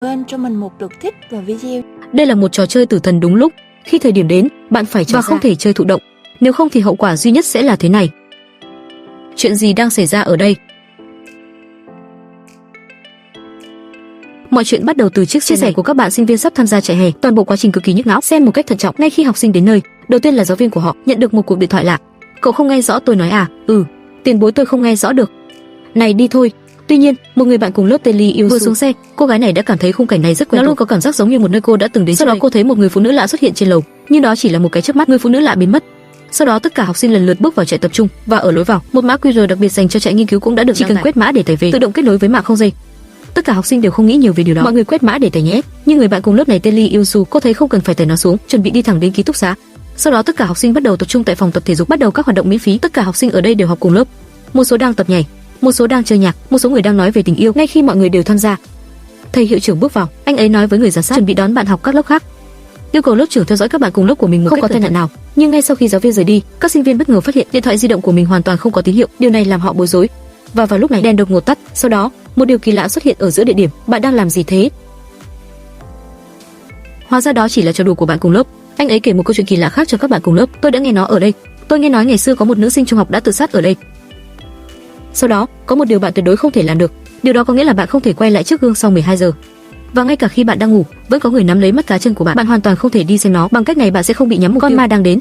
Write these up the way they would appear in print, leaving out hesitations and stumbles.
Quên cho mình một lượt thích và video. Đây là một trò chơi tử thần đúng lúc. Khi thời điểm đến, bạn phải và không thể chơi thụ động. Nếu không thì hậu quả duy nhất sẽ là thế này. Chuyện gì đang xảy ra ở đây? Mọi chuyện bắt đầu từ chiếc chia sẻ của các bạn sinh viên sắp tham gia trại hè. Toàn bộ quá trình cực kỳ nhức não. Xem một cách thận trọng. Ngay khi học sinh đến nơi, đầu tiên là giáo viên của họ nhận được một cuộc điện thoại lạ. Cậu không nghe rõ tôi nói à? Tiền bối tôi không nghe rõ được. Này đi thôi. Tuy nhiên, một người bạn cùng lớp tên Lee Yêu vừa xuống xe, cô gái này đã cảm thấy khung cảnh này rất quen thuộc. Nó luôn có cảm giác giống như một nơi cô đã từng đến. Sau đó cô thấy một người phụ nữ lạ xuất hiện trên lầu, nhưng đó chỉ là một cái chớp mắt, người phụ nữ lạ biến mất. Sau đó tất cả học sinh lần lượt bước vào trại tập trung và ở lối vào, một mã QR đặc biệt dành cho trại nghiên cứu cũng đã được chỉ cần quét mã để tải về, tự động kết nối với mạng không dây. Tất cả học sinh đều không nghĩ nhiều về điều đó. Mọi người quét mã để tải nhé. Nhưng người bạn cùng lớp này tên Lee Yêu Su, cô thấy không cần phải tải nó xuống, chuẩn bị đi thẳng đến ký túc xá. Sau đó tất cả học sinh bắt đầu tập trung tại phòng tập thể dục, bắt đầu các hoạt động miễn phí. Tất cả học sinh ở đây đều học cùng lớp. Một số đang tập nhảy, một số đang chơi nhạc, một số người đang nói về tình yêu. Ngay khi mọi người đều tham gia, thầy hiệu trưởng bước vào, anh ấy nói với người giám sát chuẩn bị đón bạn học các lớp khác, yêu cầu lớp trưởng theo dõi các bạn cùng lớp của mình một cách có tai nạn nào. Nhưng ngay sau khi giáo viên rời đi, các sinh viên bất ngờ phát hiện điện thoại di động của mình hoàn toàn không có tín hiệu. Điều này làm họ bối rối. Và vào lúc này đèn đột ngột tắt. Sau đó, một điều kỳ lạ xuất hiện ở giữa địa điểm. Bạn đang làm gì thế? Hóa ra đó chỉ là trò đùa của bạn cùng lớp. Anh ấy kể một câu chuyện kỳ lạ khác cho các bạn cùng lớp. Tôi đã nghe nó ở đây. Tôi nghe nói ngày xưa có một nữ sinh trung học đã tự sát ở đây. Sau đó, có một điều bạn tuyệt đối không thể làm được. Điều đó có nghĩa là bạn không thể quay lại trước gương sau 12 giờ. Và ngay cả khi bạn đang ngủ, vẫn có người nắm lấy mắt cá chân của bạn. Bạn hoàn toàn không thể đi xem nó. Bằng cách này bạn sẽ không bị nhắm một con ma đang đến.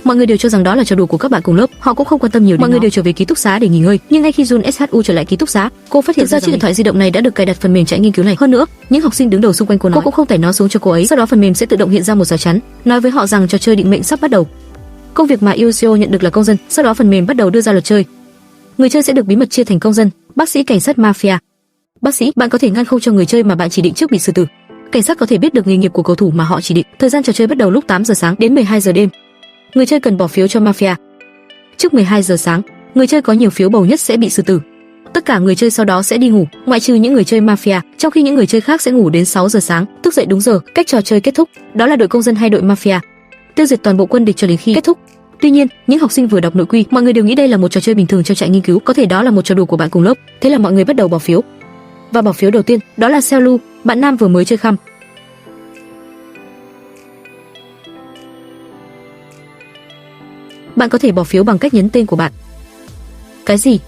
Mọi người đều cho rằng đó là trò đùa của các bạn cùng lớp. Họ cũng không quan tâm nhiều đến nó. Mọi người đều trở về ký túc xá để nghỉ ngơi. Nhưng ngay khi Jun SHU trở lại ký túc xá, cô phát hiện ra chiếc điện thoại di động này đã được cài đặt phần mềm trại nghiên cứu này. Hơn nữa, những học sinh đứng đầu xung quanh cô cũng không tải nó xuống cho cô ấy. Sau đó phần mềm sẽ tự động hiện ra một rào chắn, nói với họ rằng trò chơi định mệnh sắp bắt đầu. Công việc mà Yoshio nhận được là công dân. Sau đó phần mềm bắt đầu đưa ra luật chơi. Người chơi sẽ được bí mật chia thành công dân, bác sĩ, cảnh sát, mafia. Bác sĩ, bạn có thể ngăn không cho người chơi mà bạn chỉ định trước bị xử tử. Cảnh sát có thể biết được nghề nghiệp của cầu thủ mà họ chỉ định. Thời gian trò chơi bắt đầu lúc 8 giờ sáng đến 12 giờ đêm. Người chơi cần bỏ phiếu cho mafia. Trước 12 giờ sáng, người chơi có nhiều phiếu bầu nhất sẽ bị xử tử. Tất cả người chơi sau đó sẽ đi ngủ, ngoại trừ những người chơi mafia, trong khi những người chơi khác sẽ ngủ đến 6 giờ sáng, thức dậy đúng giờ. Cách trò chơi kết thúc, đó là đội công dân hay đội mafia tiêu diệt toàn bộ quân địch cho đến khi kết thúc. Tuy nhiên, những học sinh vừa đọc nội quy, mọi người đều nghĩ đây là một trò chơi bình thường cho trại nghiên cứu, có thể đó là một trò đùa của bạn cùng lớp. Thế là mọi người bắt đầu bỏ phiếu. Và bỏ phiếu đầu tiên, đó là Seo Lu, bạn nam vừa mới chơi khăm. Bạn có thể bỏ phiếu bằng cách nhấn tên của bạn. Cái gì?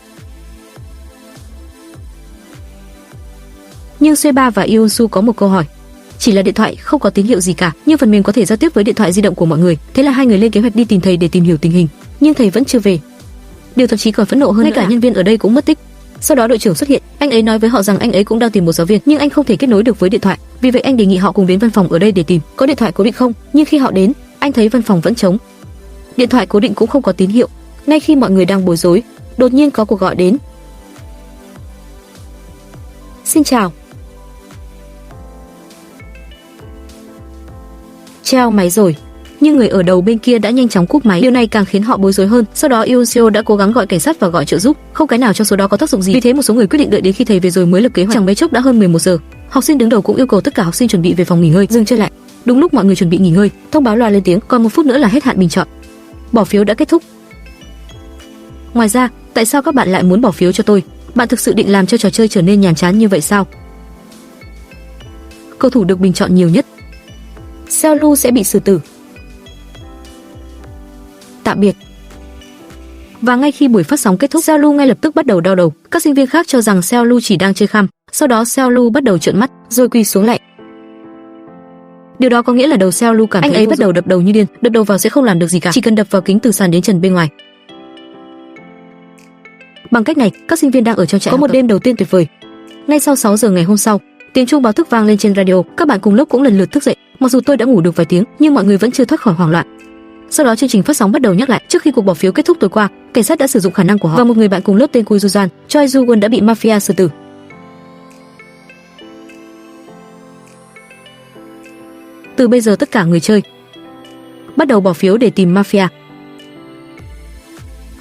Nhưng Sueba và Ionsu có một câu hỏi. Chỉ là điện thoại, không có tín hiệu gì cả, nhưng phần mềm có thể giao tiếp với điện thoại di động của mọi người. Thế là hai người lên kế hoạch đi tìm thầy để tìm hiểu tình hình, nhưng thầy vẫn chưa về. Điều thậm chí còn phẫn nộ hơn, ngay cả nhân viên ở đây cũng mất tích. Sau đó đội trưởng xuất hiện, anh ấy nói với họ rằng anh ấy cũng đang tìm một giáo viên, nhưng anh không thể kết nối được với điện thoại. Vì vậy anh đề nghị họ cùng đến văn phòng ở đây để tìm có điện thoại cố định không. Nhưng khi họ đến, anh thấy văn phòng vẫn trống, điện thoại cố định cũng không có tín hiệu. Ngay khi mọi người đang bối rối, đột nhiên có cuộc gọi đến. Xin chào. Treo máy rồi. Nhưng người ở đầu bên kia đã nhanh chóng cúp máy. Điều này càng khiến họ bối rối hơn. Sau đó Yoshio đã cố gắng gọi cảnh sát và gọi trợ giúp, không cái nào trong số đó có tác dụng gì. Vì thế một số người quyết định đợi đến khi thầy về rồi mới lập kế hoạch. Chẳng mấy chốc đã hơn 11 giờ. Học sinh đứng đầu cũng yêu cầu tất cả học sinh chuẩn bị về phòng nghỉ ngơi, dừng chơi lại. Đúng lúc mọi người chuẩn bị nghỉ ngơi, thông báo loa lên tiếng, còn 1 phút nữa là hết hạn bình chọn. Bỏ phiếu đã kết thúc. Ngoài ra, tại sao các bạn lại muốn bỏ phiếu cho tôi? Bạn thực sự định làm cho trò chơi trở nên nhàm chán như vậy sao? Cầu thủ được bình chọn nhiều nhất, Seo Lu sẽ bị xử tử. Tạm biệt. Và ngay khi buổi phát sóng kết thúc, Seo Lu ngay lập tức bắt đầu đau đầu. Các sinh viên khác cho rằng Seo Lu chỉ đang chơi khăm. Sau đó Seo Lu bắt đầu trợn mắt, rồi quỳ xuống lại. Điều đó có nghĩa là đầu Seo Lu cảm thấy anh ấy bắt đầu đập đầu như điên. Đập đầu vào sẽ không làm được gì cả, chỉ cần đập vào kính từ sàn đến trần bên ngoài. Bằng cách này, các sinh viên đang ở trong trại có một đêm đầu tiên tuyệt vời. Ngay sau 6 giờ ngày hôm sau, tiếng chuông báo thức vang lên trên radio. Các bạn cùng lớp cũng lần lượt thức dậy. Mặc dù tôi đã ngủ được vài tiếng, nhưng mọi người vẫn chưa thoát khỏi hoảng loạn. Sau đó chương trình phát sóng bắt đầu nhắc lại. Trước khi cuộc bỏ phiếu kết thúc tối qua, cảnh sát đã sử dụng khả năng của họ và một người bạn cùng lớp tên Kuizuzan, Choi Ju-won đã bị mafia xử tử. Từ bây giờ tất cả người chơi bắt đầu bỏ phiếu để tìm mafia.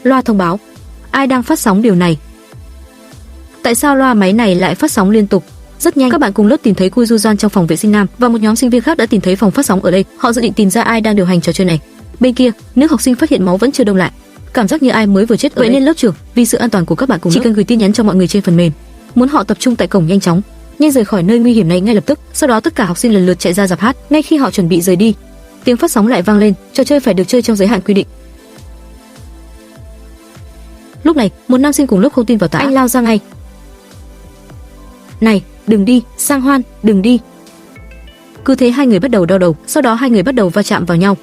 Loa thông báo. Ai đang phát sóng điều này? Tại sao loa máy này lại phát sóng liên tục? Rất nhanh, các bạn cùng lớp tìm thấy Kuizuzan trong phòng vệ sinh nam và một nhóm sinh viên khác đã tìm thấy phòng phát sóng ở đây. Họ dự định tìm ra ai đang điều hành trò chơi này. Bên kia, nữ học sinh phát hiện máu vẫn chưa đông lại, cảm giác như ai mới vừa chết. Vậy nên lớp trưởng, vì sự an toàn của các bạn cùng lớp, chỉ cần gửi tin nhắn cho mọi người trên phần mềm, muốn họ tập trung tại cổng nhanh chóng. nhanh rời khỏi nơi nguy hiểm này ngay lập tức. Sau đó tất cả học sinh lần lượt chạy ra dạp hát. Ngay khi họ chuẩn bị rời đi, tiếng phát sóng lại vang lên, trò chơi phải được chơi trong giới hạn quy định. Lúc này, một nam sinh cùng lớp không tin vào tà ác, anh lao ra ngay. Này, đừng đi, Sang Hoan, đừng đi. Cứ thế hai người bắt đầu đau đầu, sau đó hai người bắt đầu va chạm vào nhau.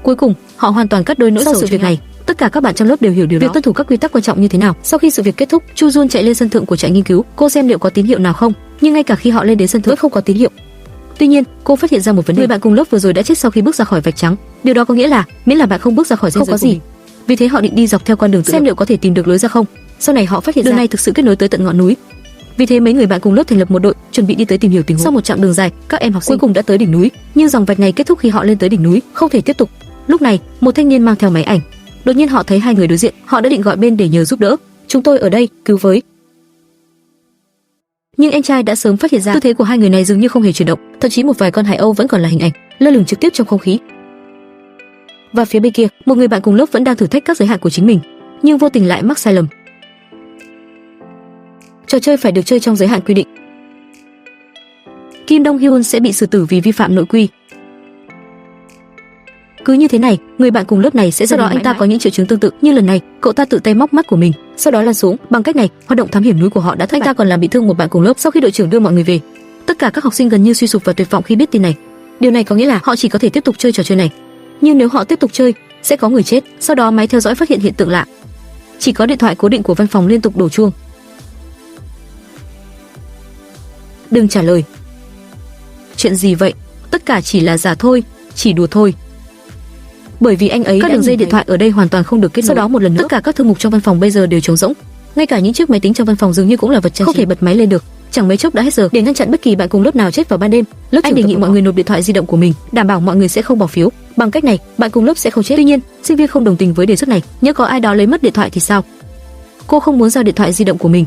Cuối cùng, họ hoàn toàn cắt đôi nỗi sầu sự việc này. Tất cả các bạn trong lớp đều hiểu điều đó. Việc tuân thủ các quy tắc quan trọng như thế nào. Sau khi sự việc kết thúc, Chu Jun chạy lên sân thượng của trại nghiên cứu, cô xem liệu có tín hiệu nào không. Nhưng ngay cả khi họ lên đến sân thượng không có tín hiệu. Tuy nhiên, cô phát hiện ra một vấn đề. Người bạn cùng lớp vừa rồi đã chết sau khi bước ra khỏi vạch trắng. Điều đó có nghĩa là miễn là bạn không bước ra khỏi ranh giới của mình. Vì thế họ định đi dọc theo con đường xem liệu có thể tìm được lối ra không. Sau này họ phát hiện đường này thực sự kết nối tới tận ngọn núi. Vì thế mấy người bạn cùng lớp thành lập một đội, chuẩn bị đi tới tìm hiểu tình huống. Sau một chặng đường dài, các em học sinh cuối cùng đã tới đỉnh núi, nhưng dòng vạch này kết thúc khi họ lên tới đỉnh núi, không thể tiếp tục. Lúc này, một thanh niên mang theo máy ảnh. Đột nhiên họ thấy hai người đối diện, họ đã định gọi bên để nhờ giúp đỡ. Chúng tôi ở đây, cứu với. Nhưng anh trai đã sớm phát hiện ra tư thế của hai người này dường như không hề chuyển động, thậm chí một vài con hải âu vẫn còn là hình ảnh lơ lửng trực tiếp trong không khí. Và phía bên kia, một người bạn cùng lớp vẫn đang thử thách các giới hạn của chính mình, nhưng vô tình lại mắc sai lầm. Trò chơi phải được chơi trong giới hạn quy định. Kim Dong Hyun sẽ bị xử tử vì vi phạm nội quy. Cứ như thế này, người bạn cùng lớp này sẽ. Sau đó anh ta có những triệu chứng tương tự, như lần này, cậu ta tự tay móc mắt của mình, sau đó lăn xuống. Bằng cách này, hoạt động thám hiểm núi của họ đã thất bại. Anh ta còn làm bị thương một bạn cùng lớp. Sau khi đội trưởng đưa mọi người về, tất cả các học sinh gần như suy sụp và tuyệt vọng khi biết tin này. Điều này có nghĩa là họ chỉ có thể tiếp tục chơi trò chơi này. Nhưng nếu họ tiếp tục chơi, sẽ có người chết. Sau đó máy theo dõi phát hiện hiện tượng lạ. Chỉ có điện thoại cố định của văn phòng liên tục đổ chuông. Đừng trả lời. Chuyện gì vậy? Tất cả chỉ là giả thôi, chỉ đùa thôi. Bởi vì anh ấy các đường dây điện thoại ở đây hoàn toàn không được kết nối. Sau đó một lần nữa, tất cả các thư mục trong văn phòng bây giờ đều trống rỗng. Ngay cả những chiếc máy tính trong văn phòng dường như cũng là vật trang trí, không thể bật máy lên được. Chẳng mấy chốc đã hết giờ. Để ngăn chặn bất kỳ bạn cùng lớp nào chết vào ban đêm, lớp anh đề nghị mọi người nộp điện thoại di động của mình, đảm bảo mọi người sẽ không bỏ phiếu. Bằng cách này, bạn cùng lớp sẽ không chết. Tuy nhiên, sinh viên không đồng tình với đề xuất này. Nếu có ai đó lấy mất điện thoại thì sao? Cô không muốn giao điện thoại di động của mình.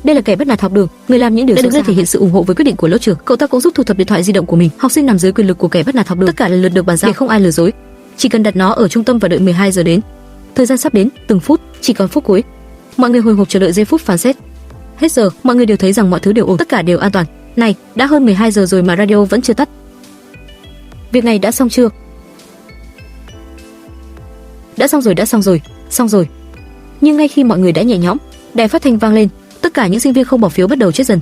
Đây là kẻ bắt nạt học đường, người làm những điều đã đứng ra thể hiện sự ủng hộ với quyết định của lớp trưởng. Cậu ta cũng giúp thu thập điện thoại di động của mình. Học sinh nằm dưới quyền lực của kẻ bắt nạt học đường, tất cả lần lượt được bàn giao để không ai lừa dối. Chỉ cần đặt nó ở trung tâm và đợi 12 giờ đến. Thời gian sắp đến, từng phút, chỉ còn phút cuối. Mọi người hồi hộp chờ đợi giây phút phán xét. Hết giờ, mọi người đều thấy rằng mọi thứ đều ổn, tất cả đều an toàn. Này, đã hơn 12 giờ rồi mà radio vẫn chưa tắt. Việc này đã xong chưa? Đã xong rồi, xong rồi. Nhưng ngay khi mọi người đã nhẹ nhõm, đài phát thanh vang lên, tất cả những sinh viên không bỏ phiếu bắt đầu chết dần.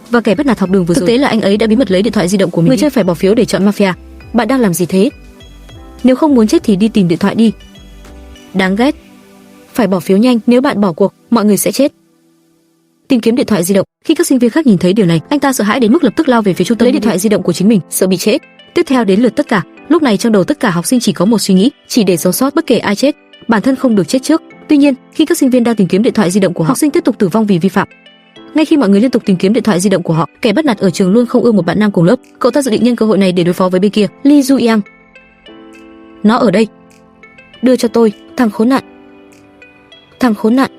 Và kẻ bắt nạt học đường vừa rồi, thực tế là anh ấy đã bí mật lấy điện thoại di động của mình. Người chơi phải bỏ phiếu để chọn mafia. Bạn đang làm gì thế? Nếu không muốn chết thì đi tìm điện thoại đi. Đáng ghét. Phải bỏ phiếu nhanh, nếu bạn bỏ cuộc, mọi người sẽ chết. Tìm kiếm điện thoại di động. Khi các sinh viên khác nhìn thấy điều này, anh ta sợ hãi đến mức lập tức lao về phía trung tâm lấy điện thoại di động của chính mình, sợ bị trễ. Tiếp theo đến lượt tất cả. Lúc này trong đầu tất cả học sinh chỉ có một suy nghĩ, chỉ để sống sót bất kể ai chết, bản thân không được chết trước. Tuy nhiên, khi các sinh viên đang tìm kiếm điện thoại di động của họ, học sinh tiếp tục tử vong vì vi phạm. Ngay khi mọi người liên tục tìm kiếm điện thoại di động của họ, kẻ bắt nạt ở trường luôn không ưa một bạn nam cùng lớp. Cậu ta dự định nhân cơ hội này để đối phó với bên kia, Lee Ju Yang. Nó ở đây. Đưa cho tôi, thằng khốn nạn. Thằng khốn nạn.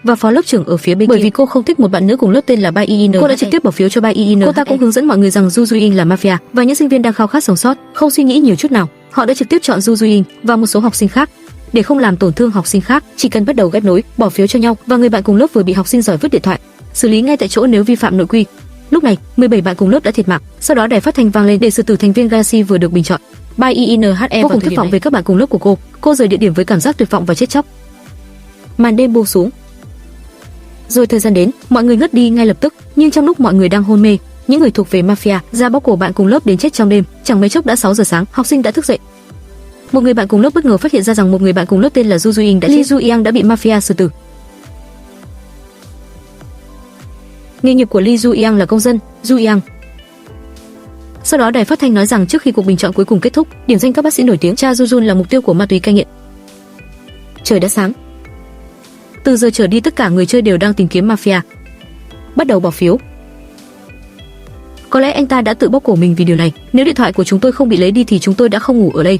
Và phó lớp trưởng ở phía bên bởi vì cô không thích một bạn nữ cùng lớp tên là Bai Yin, cô đã trực tiếp bỏ phiếu cho Bai Yin. Cô ta cũng hướng dẫn mọi người rằng Ju Juin là mafia, và những sinh viên đang khao khát sống sót không suy nghĩ nhiều chút nào, họ đã trực tiếp chọn Ju Juin và một số học sinh khác. Để không làm tổn thương học sinh khác, chỉ cần bắt đầu ghép nối, bỏ phiếu cho nhau, và người bạn cùng lớp vừa bị học sinh giỏi vứt điện thoại, xử lý ngay tại chỗ nếu vi phạm nội quy. Lúc này, 17 bạn cùng lớp đã thiệt mạng. Sau đó đài phát thanh vang lên để xử tử thành viên Galaxy vừa được bình chọn. Bai INHE vô cùng thất vọng về các bạn cùng lớp của cô. Cô rời địa điểm với cảm giác tuyệt vọng và chết chóc. Màn đêm buông xuống. Rồi thời gian đến, mọi người ngất đi ngay lập tức, nhưng trong lúc mọi người đang hôn mê, những người thuộc về mafia ra bóc cổ bạn cùng lớp đến chết trong đêm. Chẳng mấy chốc đã 6 giờ sáng, học sinh đã thức dậy. Một người bạn cùng lớp bất ngờ phát hiện ra rằng một người bạn cùng lớp tên là Ju Juin đã chết. Lee Ju Yang đã bị mafia xử tử. Nghề nghiệp của Lee Ju Yang là công dân, Ju Yang. Sau đó đài phát thanh nói rằng trước khi cuộc bình chọn cuối cùng kết thúc, điểm danh các bác sĩ nổi tiếng Cha Jun là mục tiêu của ma túy cai nghiện. Trời đã sáng. Từ giờ trở đi tất cả người chơi đều đang tìm kiếm mafia. Bắt đầu bỏ phiếu. Có lẽ anh ta đã tự bóc cổ mình vì điều này. Nếu điện thoại của chúng tôi không bị lấy đi thì chúng tôi đã không ngủ ở đây.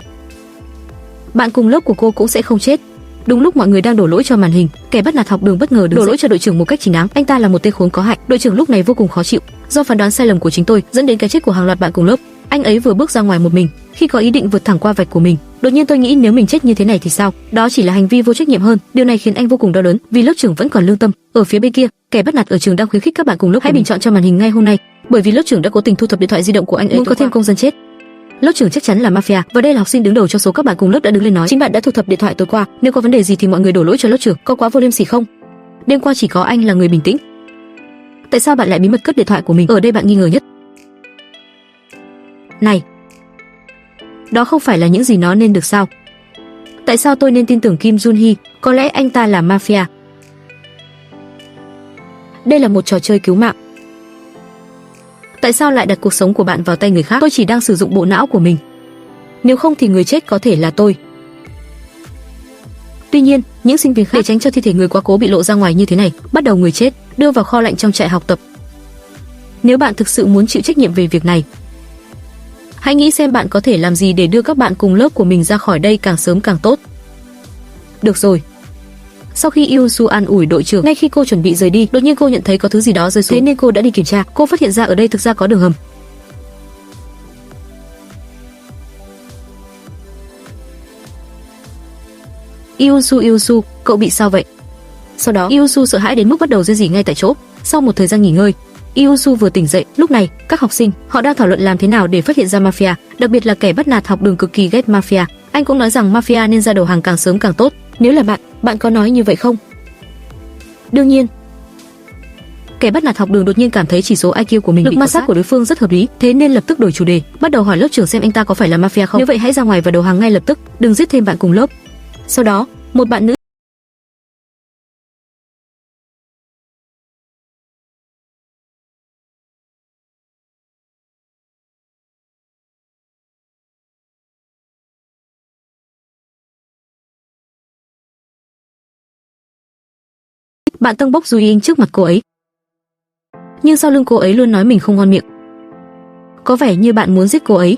Bạn cùng lớp của cô cũng sẽ không chết. Đúng lúc mọi người đang đổ lỗi cho màn hình, kẻ bắt nạt học đường bất ngờ đổ lỗi cho đội trưởng một cách chính đáng. Anh ta là một tên khốn có hại. Đội trưởng lúc này vô cùng khó chịu. Do phán đoán sai lầm của chính tôi dẫn đến cái chết của hàng loạt bạn cùng lớp. Anh ấy vừa bước ra ngoài một mình, khi có ý định vượt thẳng qua vạch của mình. Đột nhiên tôi nghĩ nếu mình chết như thế này thì sao? Đó chỉ là hành vi vô trách nhiệm hơn. Điều này khiến anh vô cùng đau đớn, vì lớp trưởng vẫn còn lương tâm. Ở phía bên kia, kẻ bắt nạt ở trường đang khuyến khích các bạn cùng lớp hãy bình chọn cho màn hình ngay hôm nay, bởi vì lớp trưởng đã cố tình thu thập điện thoại di động của anh ấy, muốn có thêm công dân chết. Lớp trưởng chắc chắn là mafia, và đây là học sinh đứng đầu trong số các bạn cùng lớp đã đứng lên nói chính bạn đã thu thập điện thoại tối qua, nếu có vấn đề gì thì mọi người đổ lỗi cho lớp trưởng, có quá vô liêm sỉ không? Đêm qua chỉ có anh là người bình tĩnh. Tại sao bạn lại bí mật cất điện thoại của mình? Ở đây bạn nghi ngờ nhất. Này, đó không phải là những gì nó nên được sao? Tại sao tôi nên tin tưởng Kim Jun Hee? Có lẽ anh ta là mafia. Đây là một trò chơi cứu mạng. Tại sao lại đặt cuộc sống của bạn vào tay người khác? Tôi chỉ đang sử dụng bộ não của mình. Nếu không thì người chết có thể là tôi. Tuy nhiên, những sinh viên khác để tránh cho thi thể người quá cố bị lộ ra ngoài như thế này, bắt đầu người chết đưa vào kho lạnh trong trại học tập. Nếu bạn thực sự muốn chịu trách nhiệm về việc này, hãy nghĩ xem bạn có thể làm gì để đưa các bạn cùng lớp của mình ra khỏi đây càng sớm càng tốt. Được rồi. Sau khi Yoo-su an ủi đội trưởng, ngay khi cô chuẩn bị rời đi, đột nhiên cô nhận thấy có thứ gì đó rơi xuống, thế nên cô đã đi kiểm tra. Cô phát hiện ra ở đây thực ra có đường hầm. Yoo-su, cậu bị sao vậy? Sau đó, Yoo-su sợ hãi đến mức bắt đầu rên rỉ ngay tại chỗ. Sau một thời gian nghỉ ngơi, Yoo-su vừa tỉnh dậy. Lúc này, các học sinh họ đang thảo luận làm thế nào để phát hiện ra mafia, đặc biệt là kẻ bắt nạt học đường cực kỳ ghét mafia. Anh cũng nói rằng mafia nên ra đầu hàng càng sớm càng tốt. Nếu là bạn có nói như vậy không? Đương nhiên. Kẻ bắt nạt học đường đột nhiên cảm thấy chỉ số IQ của mình lực ma sát của đối phương rất hợp lý, thế nên lập tức đổi chủ đề, bắt đầu hỏi lớp trưởng xem anh ta có phải là mafia không. Nếu vậy hãy ra ngoài và đầu hàng ngay lập tức, đừng giết thêm bạn cùng lớp. Sau đó, một bạn nữ bạn tâng bốc Duy Yên trước mặt cô ấy. Nhưng sau lưng cô ấy luôn nói mình không ngon miệng. Có vẻ như bạn muốn giết cô ấy.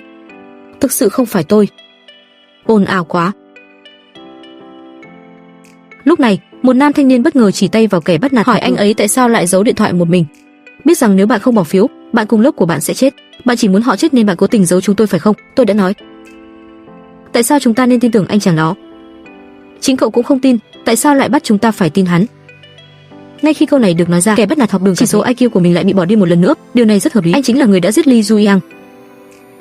Thực sự không phải tôi. Ồn ào quá. Lúc này, một nam thanh niên bất ngờ chỉ tay vào kẻ bắt nạt, hỏi anh ấy tại sao lại giấu điện thoại một mình. Biết rằng nếu bạn không bỏ phiếu, bạn cùng lớp của bạn sẽ chết. Bạn chỉ muốn họ chết nên bạn cố tình giấu chúng tôi phải không? Tôi đã nói. Tại sao chúng ta nên tin tưởng anh chàng đó? Chính cậu cũng không tin, tại sao lại bắt chúng ta phải tin hắn? Ngay khi câu này được nói ra, kẻ bắt nạt học đường chỉ số IQ của mình lại bị bỏ đi một lần nữa. Điều này rất hợp lý. Anh chính là người đã giết Lee Ju-yang.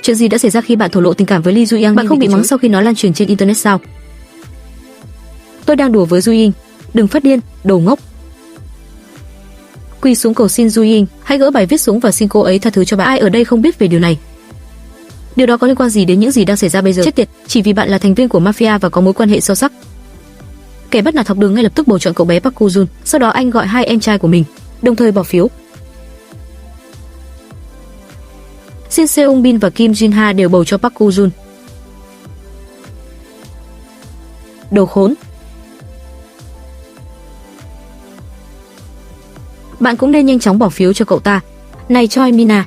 Chuyện gì đã xảy ra khi bạn thổ lộ tình cảm với Lee Ju-yang? Bạn không bị mắng sau khi nó lan truyền trên internet sao? Tôi đang đùa với Ju-in. Đừng phát điên, đồ ngốc. Quỳ xuống cầu xin Ju-in, hãy gỡ bài viết xuống và xin cô ấy tha thứ cho bạn. Ai ở đây không biết về điều này? Điều đó có liên quan gì đến những gì đang xảy ra bây giờ? Chết tiệt, chỉ vì bạn là thành viên của mafia và có mối quan hệ sâu sắc. Kẻ bắt nạt học đường ngay lập tức bầu chọn cậu bé Park Koo-jun. Sau đó anh gọi hai em trai của mình, đồng thời bỏ phiếu. Shin Seung-bin và Kim Jin-ha đều bầu cho Park Koo-jun. Đồ khốn. Bạn cũng nên nhanh chóng bỏ phiếu cho cậu ta. Này Choi Mina,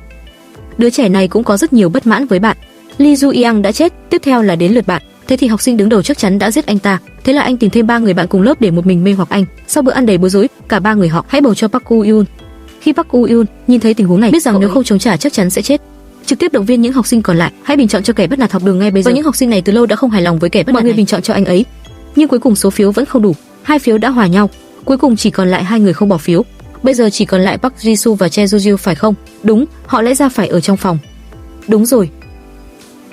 đứa trẻ này cũng có rất nhiều bất mãn với bạn. Lee Ju-yang đã chết, tiếp theo là đến lượt bạn. Thế thì học sinh đứng đầu chắc chắn đã giết anh ta. Thế là anh tìm thêm 3 người bạn cùng lớp để một mình mê hoặc anh. Sau bữa ăn đầy bối rối, cả 3 người họ hãy bầu cho Park Koo-yoon. Khi Park Koo-yoon nhìn thấy tình huống này, biết rằng nếu không chống trả chắc chắn sẽ chết, trực tiếp động viên những học sinh còn lại, hãy bình chọn cho kẻ bắt nạt học đường ngay bây giờ. Và những học sinh này từ lâu đã không hài lòng với kẻ bắt nạt. Mọi người bình chọn cho anh ấy, nhưng cuối cùng số phiếu vẫn không đủ. 2 phiếu đã hòa nhau, cuối cùng chỉ còn lại 2 người không bỏ phiếu. Bây giờ chỉ còn lại Park Ji-soo và Che Ju-ju phải không? Đúng, họ lẽ ra phải ở trong phòng. Đúng rồi.